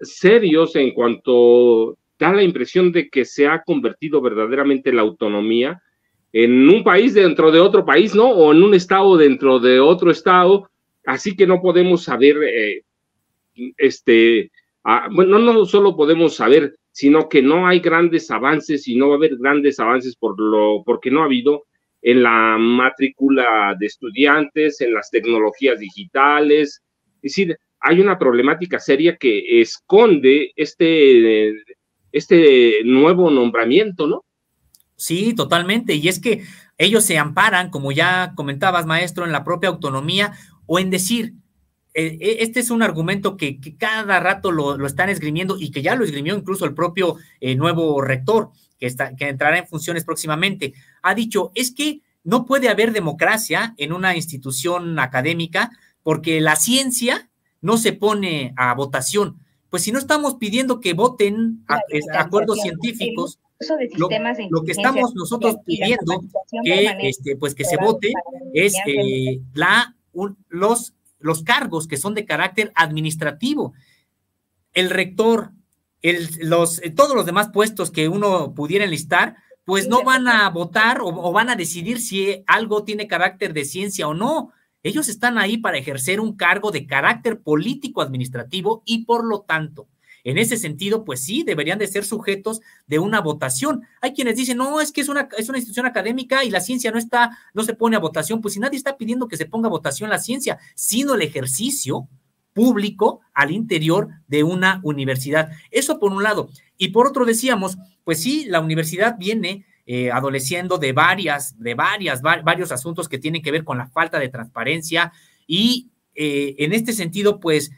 serios en cuanto da la impresión de que se ha convertido verdaderamente la autonomía en un país dentro de otro país, ¿no? O en un estado dentro de otro estado, así que no podemos saber bueno, no solo podemos saber, sino que no hay grandes avances y no va a haber grandes avances porque no ha habido en la matrícula de estudiantes, en las tecnologías digitales. Es decir, hay una problemática seria que esconde este nuevo nombramiento, ¿no? Sí, totalmente. Y es que ellos se amparan, como ya comentabas, maestro, en la propia autonomía o en decir, este es un argumento que cada rato lo están esgrimiendo y que ya lo esgrimió incluso el propio nuevo rector, que entrará en funciones próximamente. Ha dicho, es que no puede haber democracia en una institución académica porque la ciencia no se pone a votación. Pues si no estamos pidiendo que voten acuerdos científicos, lo que estamos nosotros pidiendo pues que se vote es los cargos que son de carácter administrativo. El rector, todos los demás puestos que uno pudiera enlistar, pues no van a votar o van a decidir si algo tiene carácter de ciencia o no. Ellos están ahí para ejercer un cargo de carácter político-administrativo y por lo tanto, en ese sentido, pues sí, deberían de ser sujetos de una votación. Hay quienes dicen, no, es que es una institución académica y la ciencia no se pone a votación. Pues si nadie está pidiendo que se ponga a votación la ciencia, sino el ejercicio público al interior de una universidad. Eso por un lado. Y por otro decíamos, pues sí, la universidad viene adoleciendo de varios asuntos que tienen que ver con la falta de transparencia y en este sentido, pues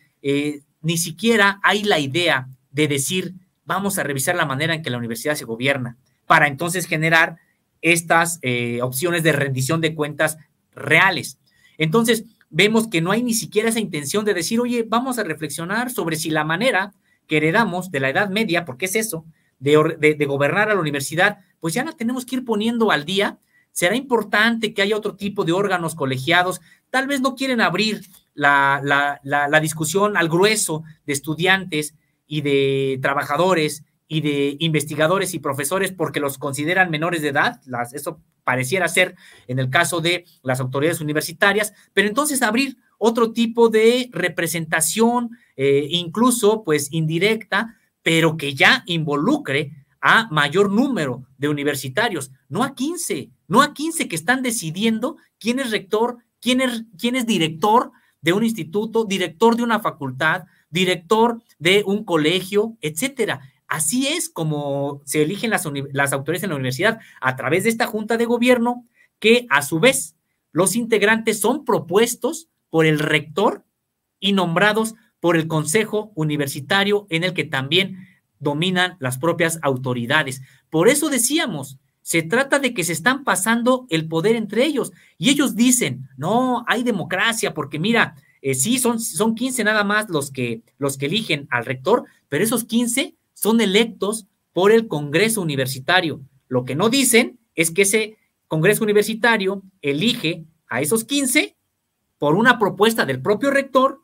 ni siquiera hay la idea de decir, vamos a revisar la manera en que la universidad se gobierna, para entonces generar estas opciones de rendición de cuentas reales. Entonces, vemos que no hay ni siquiera esa intención de decir, oye, vamos a reflexionar sobre si la manera que heredamos de la Edad Media, porque es eso, de gobernar a la universidad, pues ya la tenemos que ir poniendo al día. Será importante que haya otro tipo de órganos colegiados. Tal vez no quieren abrir la discusión al grueso de estudiantes y de trabajadores y de investigadores y profesores porque los consideran menores de edad. Eso pareciera ser en el caso de las autoridades universitarias, pero entonces abrir otro tipo de representación, incluso pues indirecta, pero que ya involucre a mayor número de universitarios, no a 15 que están decidiendo quién es rector, quién es director de un instituto, director de una facultad, director de un colegio, etcétera. Así es como se eligen las autoridades en la universidad, a través de esta junta de gobierno, que a su vez los integrantes son propuestos por el rector y nombrados por el consejo universitario, en el que también dominan las propias autoridades. Por eso decíamos, se trata de que se están pasando el poder entre ellos, y ellos dicen, no, hay democracia, porque mira, sí, son 15 nada más los que eligen al rector, pero esos 15 son electos por el Congreso Universitario. Lo que no dicen es que ese Congreso Universitario elige a esos 15 por una propuesta del propio rector,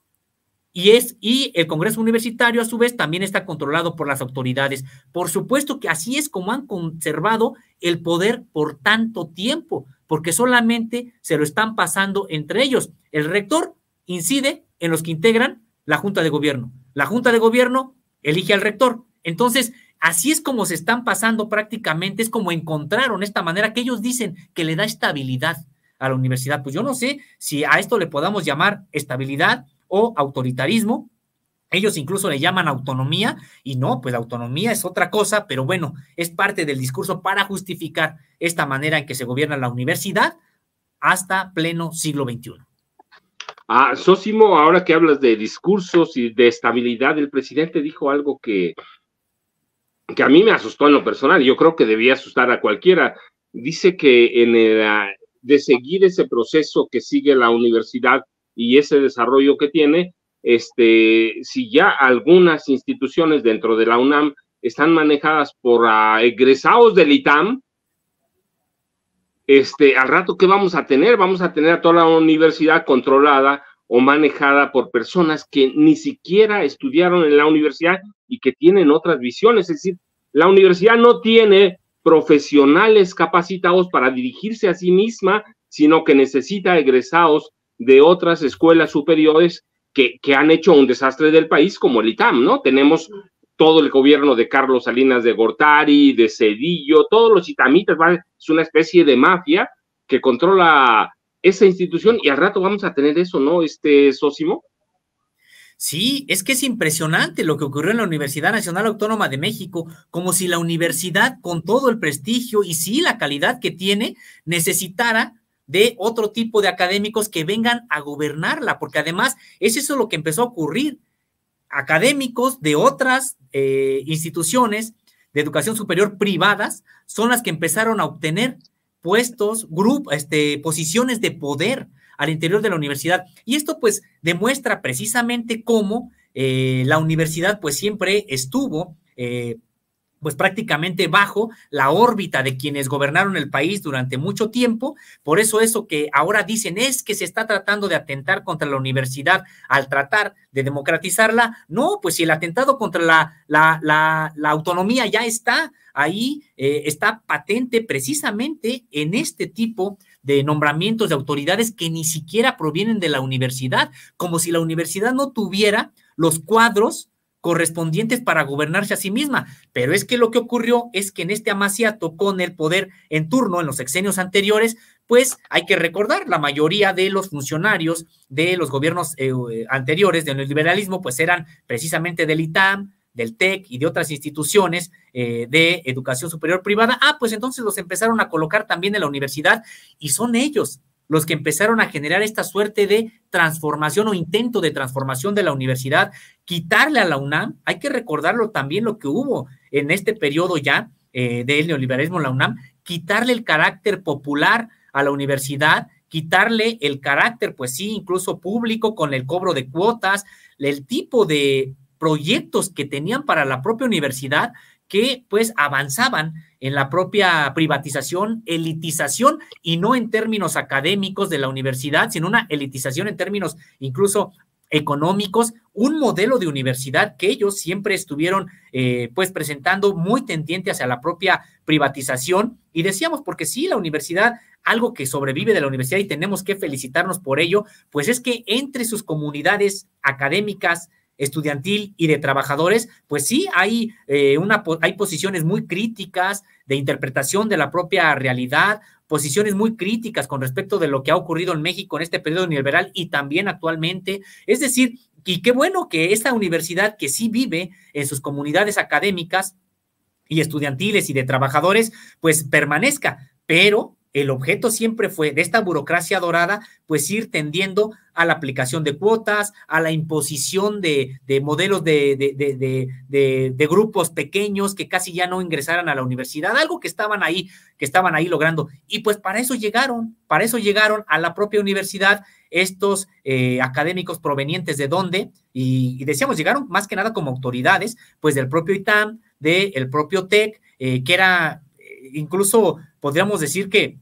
y el Congreso Universitario a su vez también está controlado por las autoridades. Por supuesto que así es como han conservado el poder por tanto tiempo, porque solamente se lo están pasando entre ellos. El rector incide en los que integran la Junta de Gobierno. La Junta de Gobierno elige al rector. Entonces, así es como se están pasando prácticamente, es como encontraron esta manera que ellos dicen que le da estabilidad a la universidad. Pues yo no sé si a esto le podamos llamar estabilidad o autoritarismo. Ellos incluso le llaman autonomía, y no, pues la autonomía es otra cosa, pero bueno, es parte del discurso para justificar esta manera en que se gobierna la universidad hasta pleno siglo XXI. Sósimo, ahora que hablas de discursos y de estabilidad, el presidente dijo algo que a mí me asustó en lo personal, yo creo que debía asustar a cualquiera. Dice que de seguir ese proceso que sigue la universidad y ese desarrollo que tiene, si ya algunas instituciones dentro de la UNAM están manejadas por egresados del ITAM, al rato, ¿qué vamos a tener? Vamos a tener a toda la universidad controlada o manejada por personas que ni siquiera estudiaron en la universidad y que tienen otras visiones. Es decir, la universidad no tiene profesionales capacitados para dirigirse a sí misma, sino que necesita egresados de otras escuelas superiores que han hecho un desastre del país, como el ITAM, ¿no? Tenemos todo el gobierno de Carlos Salinas de Gortari, de Zedillo, todos los itamitas, ¿vale? Es una especie de mafia que controla esa institución y al rato vamos a tener eso, ¿no, Sósimo? Sí, es que es impresionante lo que ocurrió en la Universidad Nacional Autónoma de México, como si la universidad, con todo el prestigio y sí la calidad que tiene, necesitara de otro tipo de académicos que vengan a gobernarla, porque además es eso lo que empezó a ocurrir. Académicos de otras instituciones de educación superior privadas son las que empezaron a obtener puestos, posiciones de poder al interior de la universidad. Y esto pues demuestra precisamente cómo la universidad pues siempre estuvo pues prácticamente bajo la órbita de quienes gobernaron el país durante mucho tiempo. Por eso que ahora dicen es que se está tratando de atentar contra la universidad al tratar de democratizarla. No, pues si el atentado contra la autonomía ya está ahí, está patente precisamente en este tipo de nombramientos de autoridades que ni siquiera provienen de la universidad, como si la universidad no tuviera los cuadros correspondientes para gobernarse a sí misma. Pero es que lo que ocurrió es que en este amaciato con el poder en turno en los sexenios anteriores, pues hay que recordar, la mayoría de los funcionarios de los gobiernos anteriores del neoliberalismo, pues eran precisamente del ITAM, del TEC y de otras instituciones de educación superior privada. Pues entonces los empezaron a colocar también en la universidad y son ellos los que empezaron a generar esta suerte de transformación o intento de transformación de la universidad, quitarle a la UNAM. Hay que recordarlo también lo que hubo en este periodo ya del neoliberalismo en la UNAM, quitarle el carácter popular a la universidad, quitarle el carácter, pues sí, incluso público con el cobro de cuotas, el tipo de proyectos que tenían para la propia universidad que pues avanzaban en la propia privatización, elitización, y no en términos académicos de la universidad, sino una elitización en términos incluso económicos, un modelo de universidad que ellos siempre estuvieron pues presentando muy tendiente hacia la propia privatización. Y decíamos, porque sí, la universidad, algo que sobrevive de la universidad y tenemos que felicitarnos por ello, pues es que entre sus comunidades académicas, estudiantil y de trabajadores, pues sí, hay posiciones muy críticas de interpretación de la propia realidad, posiciones muy críticas con respecto de lo que ha ocurrido en México en este periodo neoliberal y también actualmente. Es decir, y qué bueno que esta universidad que sí vive en sus comunidades académicas y estudiantiles y de trabajadores, pues permanezca, pero el objeto siempre fue de esta burocracia dorada, pues ir tendiendo a la aplicación de cuotas, a la imposición de modelos de grupos pequeños que casi ya no ingresaran a la universidad, algo que estaban ahí logrando. Y pues para eso llegaron a la propia universidad estos académicos provenientes de dónde, y decíamos, llegaron más que nada como autoridades, pues del propio ITAM, del propio TEC, que era incluso, podríamos decir que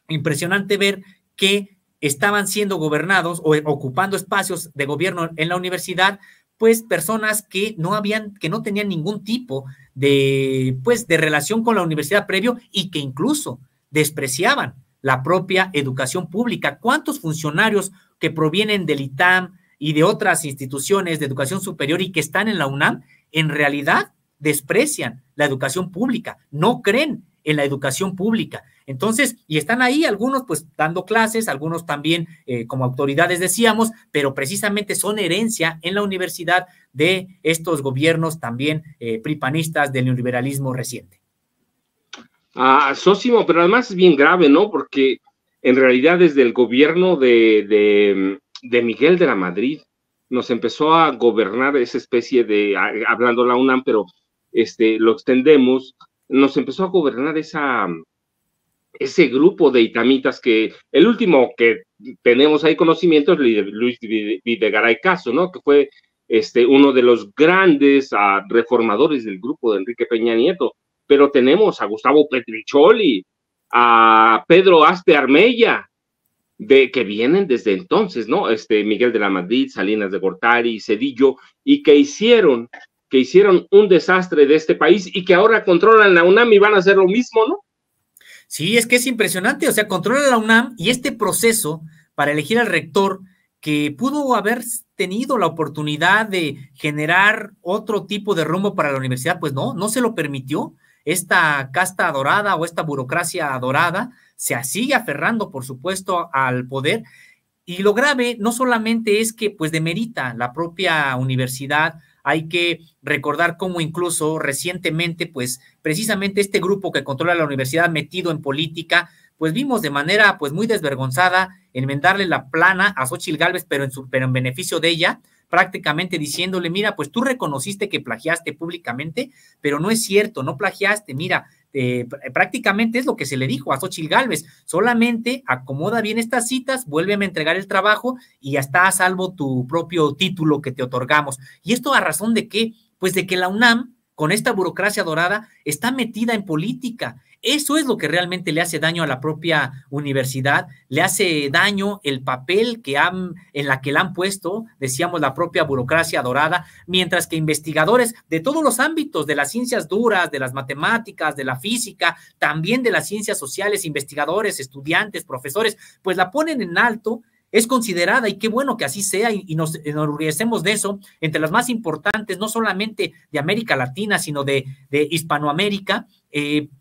impresionante ver que estaban siendo gobernados o ocupando espacios de gobierno en la universidad, pues personas que no tenían ningún tipo de relación con la universidad previo y que incluso despreciaban la propia educación pública. ¿Cuántos funcionarios que provienen del ITAM y de otras instituciones de educación superior y que están en la UNAM, en realidad desprecian la educación pública, no creen en la educación pública? Entonces, y están ahí algunos pues dando clases, algunos también como autoridades decíamos, pero precisamente son herencia en la universidad de estos gobiernos también pripanistas del neoliberalismo reciente. Sósimo, pero además es bien grave, ¿no? Porque en realidad desde el gobierno de Miguel de la Madrid nos empezó a gobernar esa especie de, hablando la UNAM, pero lo extendemos, nos empezó a gobernar ese grupo de itamitas que el último que tenemos ahí conocimiento es Luis Videgaray Caso, ¿no? Que fue uno de los grandes reformadores del grupo de Enrique Peña Nieto. Pero tenemos a Gustavo Petricholi, a Pedro Aspe Armella, que vienen desde entonces, ¿no? Miguel de la Madrid, Salinas de Gortari, Zedillo, y que hicieron un desastre de este país y que ahora controlan la UNAM y van a hacer lo mismo, ¿no? Sí, es que es impresionante, o sea, controlan la UNAM y este proceso para elegir al rector que pudo haber tenido la oportunidad de generar otro tipo de rumbo para la universidad, pues no se lo permitió. Esta casta dorada o esta burocracia dorada se sigue aferrando, por supuesto, al poder. Y lo grave no solamente es que pues demerita la propia universidad. Hay que recordar cómo incluso recientemente, pues precisamente este grupo que controla la universidad metido en política, pues vimos de manera pues muy desvergonzada enmendarle la plana a Xóchitl Gálvez, pero en beneficio de ella, prácticamente diciéndole, mira, pues tú reconociste que plagiaste públicamente, pero no es cierto, no plagiaste, mira, prácticamente es lo que se le dijo a Xóchitl Gálvez, solamente acomoda bien estas citas, vuélveme a entregar el trabajo y ya está a salvo tu propio título que te otorgamos. ¿Y esto a razón de qué? Pues de que la UNAM, con esta burocracia dorada, está metida en política. Eso es lo que realmente le hace daño a la propia universidad, le hace daño el papel en la que la han puesto, decíamos, la propia burocracia dorada, mientras que investigadores de todos los ámbitos, de las ciencias duras, de las matemáticas, de la física, también de las ciencias sociales, investigadores, estudiantes, profesores, pues la ponen en alto. Es considerada, y qué bueno que así sea, y nos enorgullecemos de eso, entre las más importantes, no solamente de América Latina, sino de Hispanoamérica,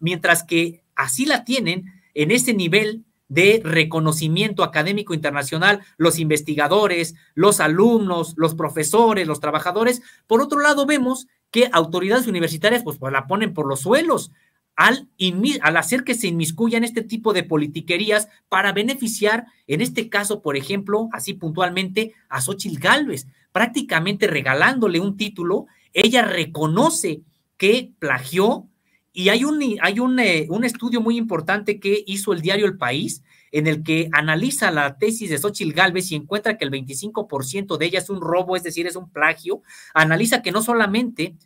mientras que así la tienen en ese nivel de reconocimiento académico internacional, los investigadores, los alumnos, los profesores, los trabajadores. Por otro lado, vemos que autoridades universitarias pues la ponen por los suelos, al hacer que se inmiscuyan este tipo de politiquerías para beneficiar, en este caso, por ejemplo, así puntualmente, a Xóchitl Gálvez, prácticamente regalándole un título. Ella reconoce que plagió, y hay un estudio muy importante que hizo el diario El País, en el que analiza la tesis de Xóchitl Gálvez y encuentra que el 25% de ella es un robo, es decir, es un plagio. Analiza que no solamente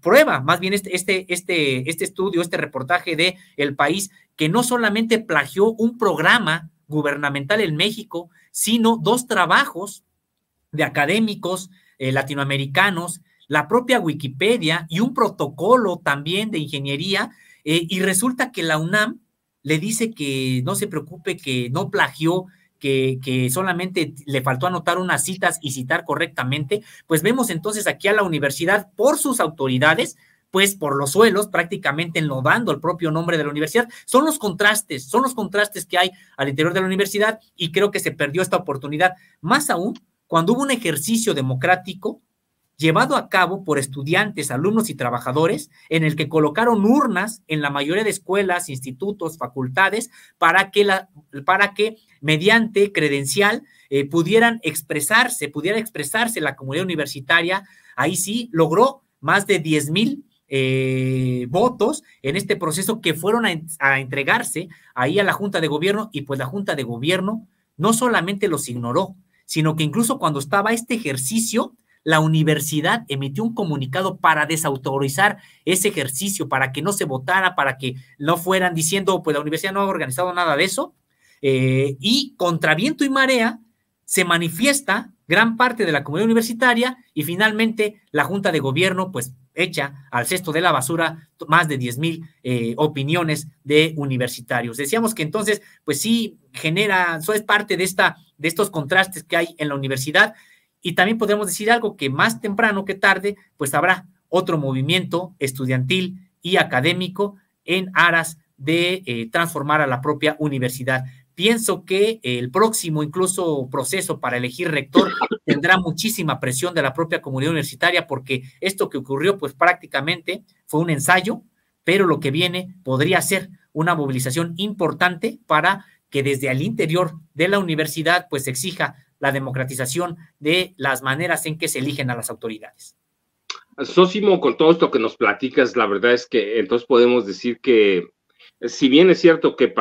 prueba, más bien este estudio, este reportaje de El País, que no solamente plagió un programa gubernamental en México, sino 2 trabajos de académicos latinoamericanos, la propia Wikipedia y un protocolo también de ingeniería, y resulta que la UNAM le dice que no se preocupe, que no plagió, que solamente le faltó anotar unas citas y citar correctamente. Pues vemos entonces aquí a la universidad por sus autoridades, pues por los suelos, prácticamente enlodando el propio nombre de la universidad. Son los contrastes que hay al interior de la universidad, y creo que se perdió esta oportunidad, más aún cuando hubo un ejercicio democrático llevado a cabo por estudiantes, alumnos y trabajadores, en el que colocaron urnas en la mayoría de escuelas, institutos, facultades, para que mediante credencial pudiera expresarse la comunidad universitaria. Ahí sí logró más de 10,000 votos en este proceso, que fueron a entregarse ahí a la Junta de Gobierno, y pues la Junta de Gobierno no solamente los ignoró, sino que incluso cuando estaba este ejercicio, la universidad emitió un comunicado para desautorizar ese ejercicio, para que no se votara, para que no fueran diciendo, pues la universidad no ha organizado nada de eso, y contra viento y marea se manifiesta gran parte de la comunidad universitaria, y finalmente la Junta de Gobierno pues echa al cesto de la basura más de 10,000 opiniones de universitarios. Decíamos que entonces pues sí genera, eso es parte de estos contrastes que hay en la universidad. Y también podemos decir algo, que más temprano que tarde, pues habrá otro movimiento estudiantil y académico en aras de transformar a la propia universidad. Pienso que el próximo incluso proceso para elegir rector tendrá muchísima presión de la propia comunidad universitaria, porque esto que ocurrió pues prácticamente fue un ensayo, pero lo que viene podría ser una movilización importante para que desde el interior de la universidad pues se exija la democratización de las maneras en que se eligen a las autoridades. Sósimo, con todo esto que nos platicas, la verdad es que entonces podemos decir que, si bien es cierto que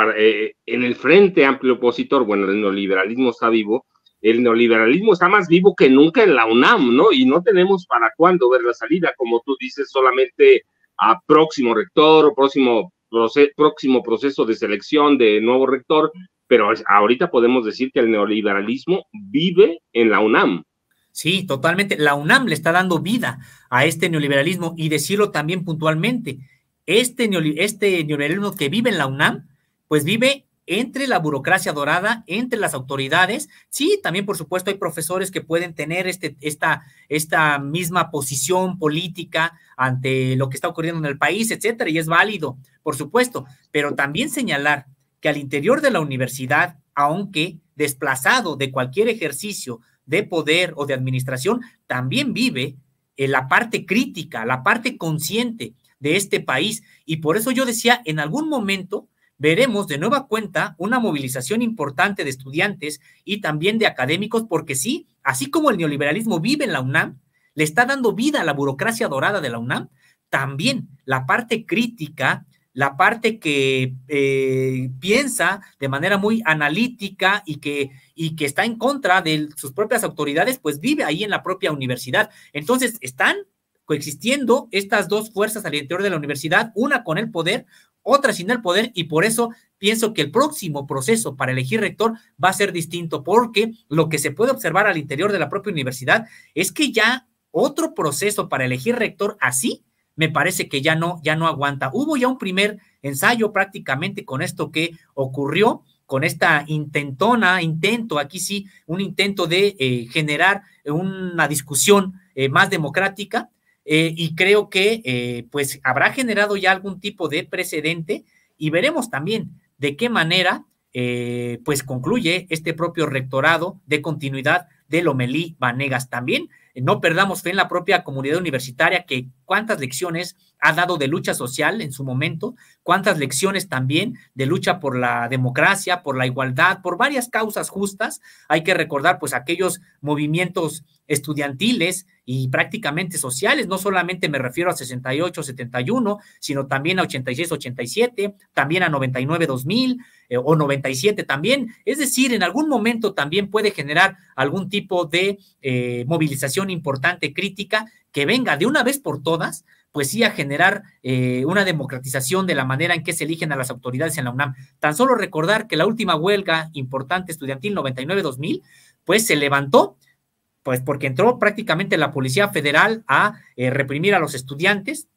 en el Frente Amplio Opositor, bueno, el neoliberalismo está vivo, el neoliberalismo está más vivo que nunca en la UNAM, ¿no? Y no tenemos para cuándo ver la salida, como tú dices, solamente a próximo rector o próximo proceso de selección de nuevo rector, pero ahorita podemos decir que el neoliberalismo vive en la UNAM. Sí, totalmente. La UNAM le está dando vida a este neoliberalismo, y decirlo también puntualmente, este neoliberalismo que vive en la UNAM, pues vive entre la burocracia dorada, entre las autoridades. Sí, también por supuesto hay profesores que pueden tener esta misma posición política ante lo que está ocurriendo en el país, etcétera, y es válido, por supuesto, pero también señalar que al interior de la universidad, aunque desplazado de cualquier ejercicio de poder o de administración, también vive en la parte crítica, la parte consciente de este país. Y por eso yo decía, en algún momento veremos de nueva cuenta una movilización importante de estudiantes y también de académicos, porque sí, así como el neoliberalismo vive en la UNAM, le está dando vida a la burocracia dorada de la UNAM, también la parte crítica, la parte que piensa de manera muy analítica y que está en contra de sus propias autoridades, pues vive ahí en la propia universidad. Entonces, están coexistiendo estas dos fuerzas al interior de la universidad, una con el poder, otra sin el poder, y por eso pienso que el próximo proceso para elegir rector va a ser distinto, porque lo que se puede observar al interior de la propia universidad es que ya otro proceso para elegir rector así, me parece que ya no aguanta. Hubo ya un primer ensayo prácticamente con esto que ocurrió, con esta aquí sí, un intento de generar una discusión más democrática, y creo que pues habrá generado ya algún tipo de precedente, y veremos también de qué manera pues concluye este propio rectorado de continuidad de Lomelí Vanegas. También no perdamos fe en la propia comunidad universitaria, que cuántas lecciones ha dado de lucha social en su momento, cuántas lecciones también de lucha por la democracia, por la igualdad, por varias causas justas. Hay que recordar pues aquellos movimientos estudiantiles y prácticamente sociales, no solamente me refiero a 68, 71, sino también a 86, 87, también a 99, 2000 o 97 también. Es decir, en algún momento también puede generar algún tipo de movilización importante, crítica, que venga de una vez por todas, pues sí, a generar una democratización de la manera en que se eligen a las autoridades en la UNAM. Tan solo recordar que la última huelga importante estudiantil 99-2000, pues se levantó, pues porque entró prácticamente la Policía Federal a reprimir a los estudiantes,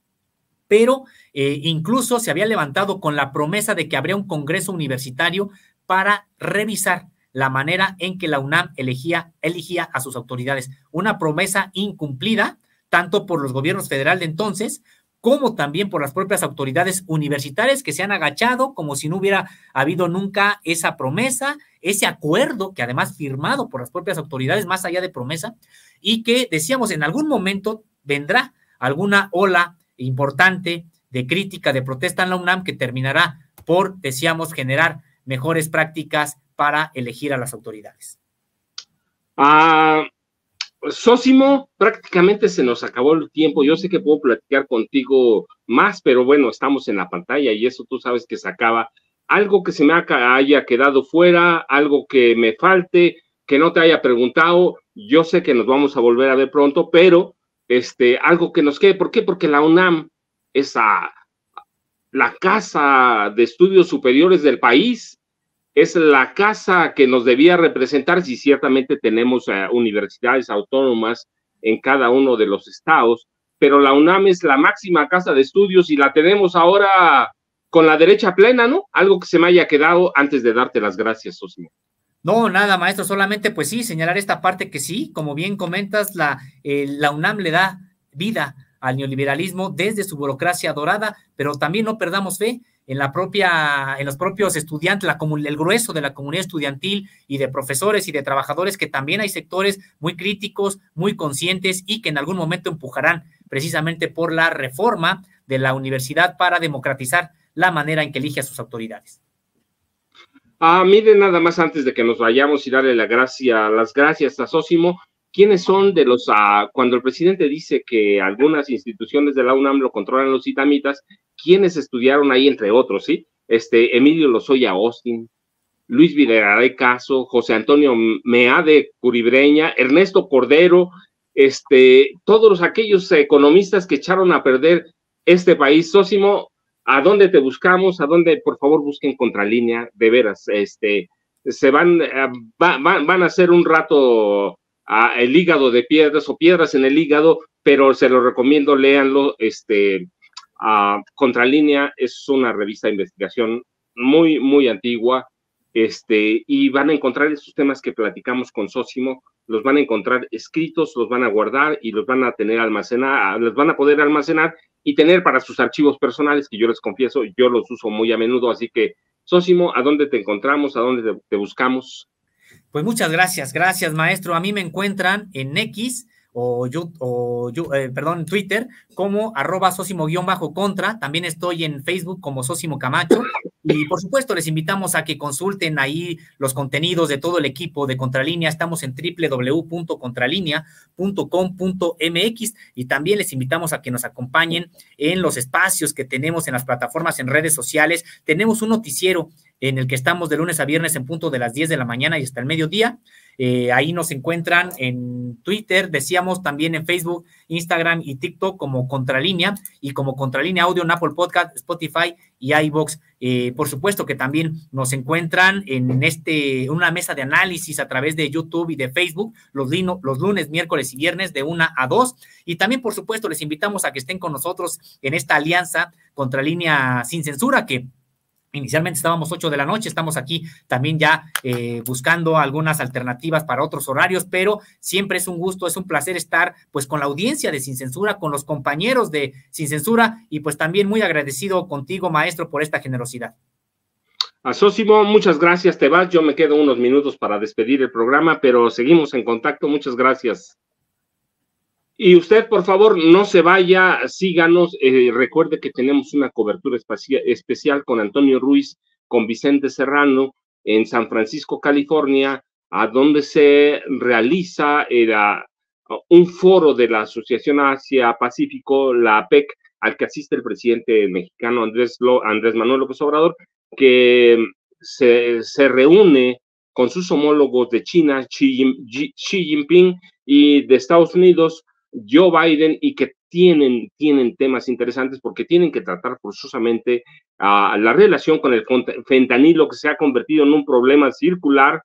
pero incluso se había levantado con la promesa de que habría un congreso universitario para revisar la manera en que la UNAM elegía a sus autoridades. Una promesa incumplida, tanto por los gobiernos federales de entonces, como también por las propias autoridades universitarias, que se han agachado como si no hubiera habido nunca esa promesa, ese acuerdo que además firmado por las propias autoridades, más allá de promesa, y que decíamos en algún momento vendrá alguna ola importante de crítica, de protesta en la UNAM, que terminará por, decíamos, generar mejores prácticas para elegir a las autoridades. Sósimo, prácticamente se nos acabó el tiempo. Yo sé que puedo platicar contigo más, pero bueno, estamos en la pantalla y eso tú sabes que se acaba. Algo que se me haya quedado fuera, algo que me falte, que no te haya preguntado. Yo sé que nos vamos a volver a ver pronto, pero algo que nos quede. ¿Por qué? Porque la UNAM es la casa de estudios superiores del país. Es la casa que nos debía representar, si ciertamente tenemos universidades autónomas en cada uno de los estados, pero la UNAM es la máxima casa de estudios y la tenemos ahora con la derecha plena, ¿no? Algo que se me haya quedado antes de darte las gracias, Sosimo. No, nada, maestro, solamente pues sí, señalar esta parte que sí, como bien comentas, la UNAM le da vida al neoliberalismo desde su burocracia dorada, pero también no perdamos fe en los propios estudiantes, el grueso de la comunidad estudiantil y de profesores y de trabajadores, que también hay sectores muy críticos, muy conscientes y que en algún momento empujarán precisamente por la reforma de la universidad para democratizar la manera en que elige a sus autoridades. Miren, nada más antes de que nos vayamos y darle las gracias a Sósimo, ¿quiénes son de los, cuando el presidente dice que algunas instituciones de la UNAM lo controlan los itamitas, quiénes estudiaron ahí, entre otros, ¿sí? Emilio Lozoya Austin, Luis Videgaray Caso, José Antonio Meade Curibreña, Ernesto Cordero, todos aquellos economistas que echaron a perder este país. Sósimo, ¿a dónde te buscamos? ¿A dónde? Por favor, busquen Contralínea, de veras, van a hacer un rato el hígado de piedras o piedras en el hígado, pero se lo recomiendo, léanlo. Contralínea es una revista de investigación muy, muy antigua, y van a encontrar estos temas que platicamos con Sósimo, los van a encontrar escritos, los van a guardar y los van a tener almacenar, los van a poder almacenar y tener para sus archivos personales, que yo les confieso, yo los uso muy a menudo. Así que, Sósimo, ¿a dónde te encontramos? ¿A dónde te buscamos? Pues muchas gracias, maestro. A mí me encuentran en X Twitter como @Sósimo_contra. También estoy en Facebook como Sósimo Camacho. Y por supuesto les invitamos a que consulten ahí los contenidos de todo el equipo de Contralínea. Estamos en www.contralinea.com.mx y también les invitamos a que nos acompañen en los espacios que tenemos en las plataformas, en redes sociales. Tenemos un noticiero en el que estamos de lunes a viernes en punto de las 10 de la mañana y hasta el mediodía. Ahí nos encuentran en Twitter, decíamos, también en Facebook, Instagram y TikTok como Contralínea, y como Contralínea Audio en Apple Podcast, Spotify y iVoox. Por supuesto que también nos encuentran en una mesa de análisis a través de YouTube y de Facebook los lunes, miércoles y viernes de 1 a 2. Y también, por supuesto, les invitamos a que estén con nosotros en esta alianza Contralínea Sin Censura, que inicialmente estábamos 8 de la noche, estamos aquí también ya buscando algunas alternativas para otros horarios, pero siempre es un gusto, es un placer estar pues con la audiencia de Sin Censura, con los compañeros de Sin Censura, y pues también muy agradecido contigo, maestro, por esta generosidad. A Sósimo, muchas gracias, te vas, yo me quedo unos minutos para despedir el programa, pero seguimos en contacto, muchas gracias. Y usted, por favor, no se vaya, síganos, recuerde que tenemos una cobertura especial con Antonio Ruiz, con Vicente Serrano, en San Francisco, California, a donde se realiza un foro de la Asociación Asia-Pacífico, la APEC, al que asiste el presidente mexicano Andrés Manuel López Obrador, que se reúne con sus homólogos de China, Xi Jinping, y de Estados Unidos, Joe Biden, y que tienen temas interesantes porque tienen que tratar forzosamente la relación con el fentanilo, que se ha convertido en un problema circular,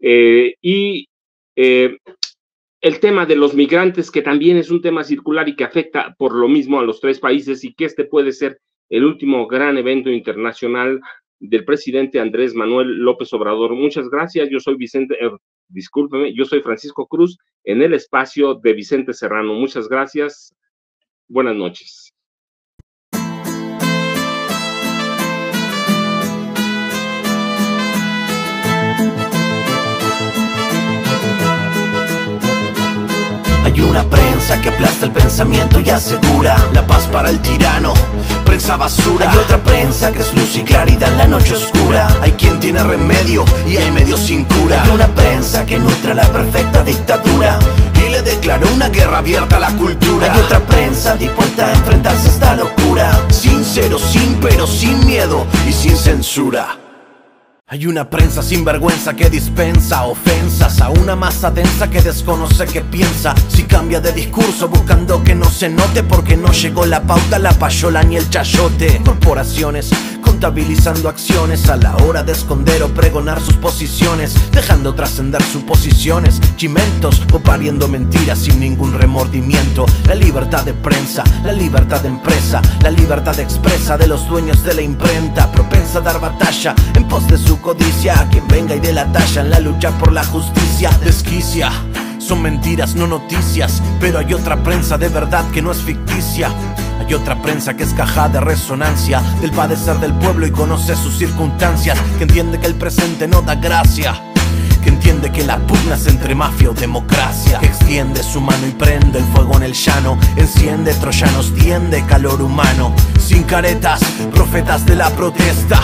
y el tema de los migrantes, que también es un tema circular y que afecta por lo mismo a los tres países, y que este puede ser el último gran evento internacional del presidente Andrés Manuel López Obrador. Muchas gracias, yo soy yo soy Francisco Cruz, en el espacio de Vicente Serrano. Muchas gracias, buenas noches. Hay una prensa que aplasta el pensamiento y asegura la paz para el tirano, prensa basura. Hay otra prensa que es luz y claridad en la noche oscura. Hay quien tiene remedio y hay medio sin cura. Hay una prensa que nutre la perfecta dictadura y le declaró una guerra abierta a la cultura. Hay otra prensa dispuesta a enfrentarse a esta locura, sincero, sin pero, sin miedo y sin censura. Hay una prensa sin vergüenza que dispensa ofensas a una masa densa que desconoce qué piensa. Si cambia de discurso buscando que no se note, porque no llegó la pauta, la payola ni el chayote. Corporaciones contabilizando acciones a la hora de esconder o pregonar sus posiciones, dejando trascender suposiciones, chimentos o pariendo mentiras sin ningún remordimiento. La libertad de prensa, la libertad de empresa, la libertad expresa de los dueños de la imprenta, propensa a dar batalla en pos de su codicia a quien venga y dé la talla en la lucha por la justicia. Desquicia, son mentiras, no noticias, pero hay otra prensa de verdad que no es ficticia. Hay otra prensa que es caja de resonancia del padecer del pueblo y conoce sus circunstancias, que entiende que el presente no da gracia, que entiende que la pugna es entre mafia o democracia, que extiende su mano y prende el fuego en el llano, enciende troyanos, tiende calor humano. Sin caretas, profetas de la protesta,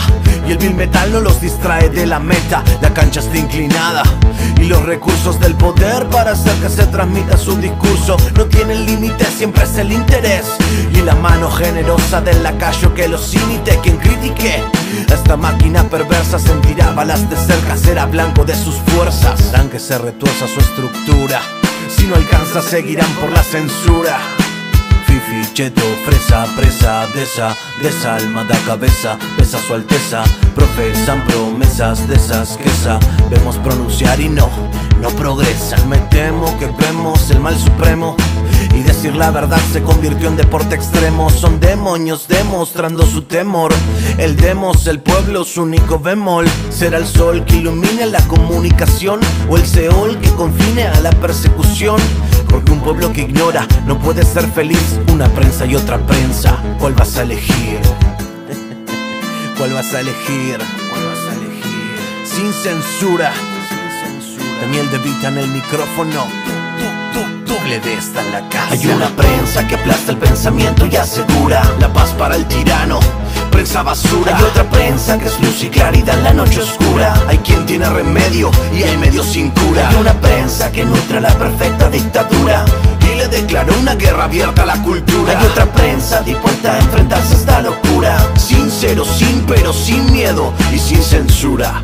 y el vil metal no los distrae de la meta. La cancha está inclinada y los recursos del poder para hacer que se transmita su discurso no tienen límite, siempre es el interés y la mano generosa del lacayo que los imite. Quien critique a esta máquina perversa sentirá balas de cerca, será blanco de sus fuerzas. Harán que se retuerza su estructura, si no alcanza seguirán por la censura. Fifi, cheto, fresa, presa, de alma da cabeza, besa su alteza, profesan promesas de esas que sabemos pronunciar y no progresan. Me temo que vemos el mal supremo y decir la verdad se convirtió en deporte extremo. Son demonios demostrando su temor. El demos, el pueblo, su único bemol. ¿Será el sol que ilumine la comunicación o el Seol que confine a la persecución? Porque un pueblo que ignora no puede ser feliz. Una prensa y otra prensa. ¿Cuál vas a elegir? ¿Cuál vas a elegir? ¿Cuál vas a elegir? Sin censura. Daniel De Vita en el micrófono. Le de esta en la casa. Hay una prensa que aplasta el pensamiento y asegura la paz para el tirano. Prensa basura. Hay otra prensa que es luz y claridad en la noche oscura. Hay quien tiene remedio y hay medio sin cura. Hay una prensa que nutre la perfecta dictadura y le declaró una guerra abierta a la cultura. Hay otra prensa dispuesta a enfrentarse a esta locura. Sincero, sin pero, sin miedo y sin censura.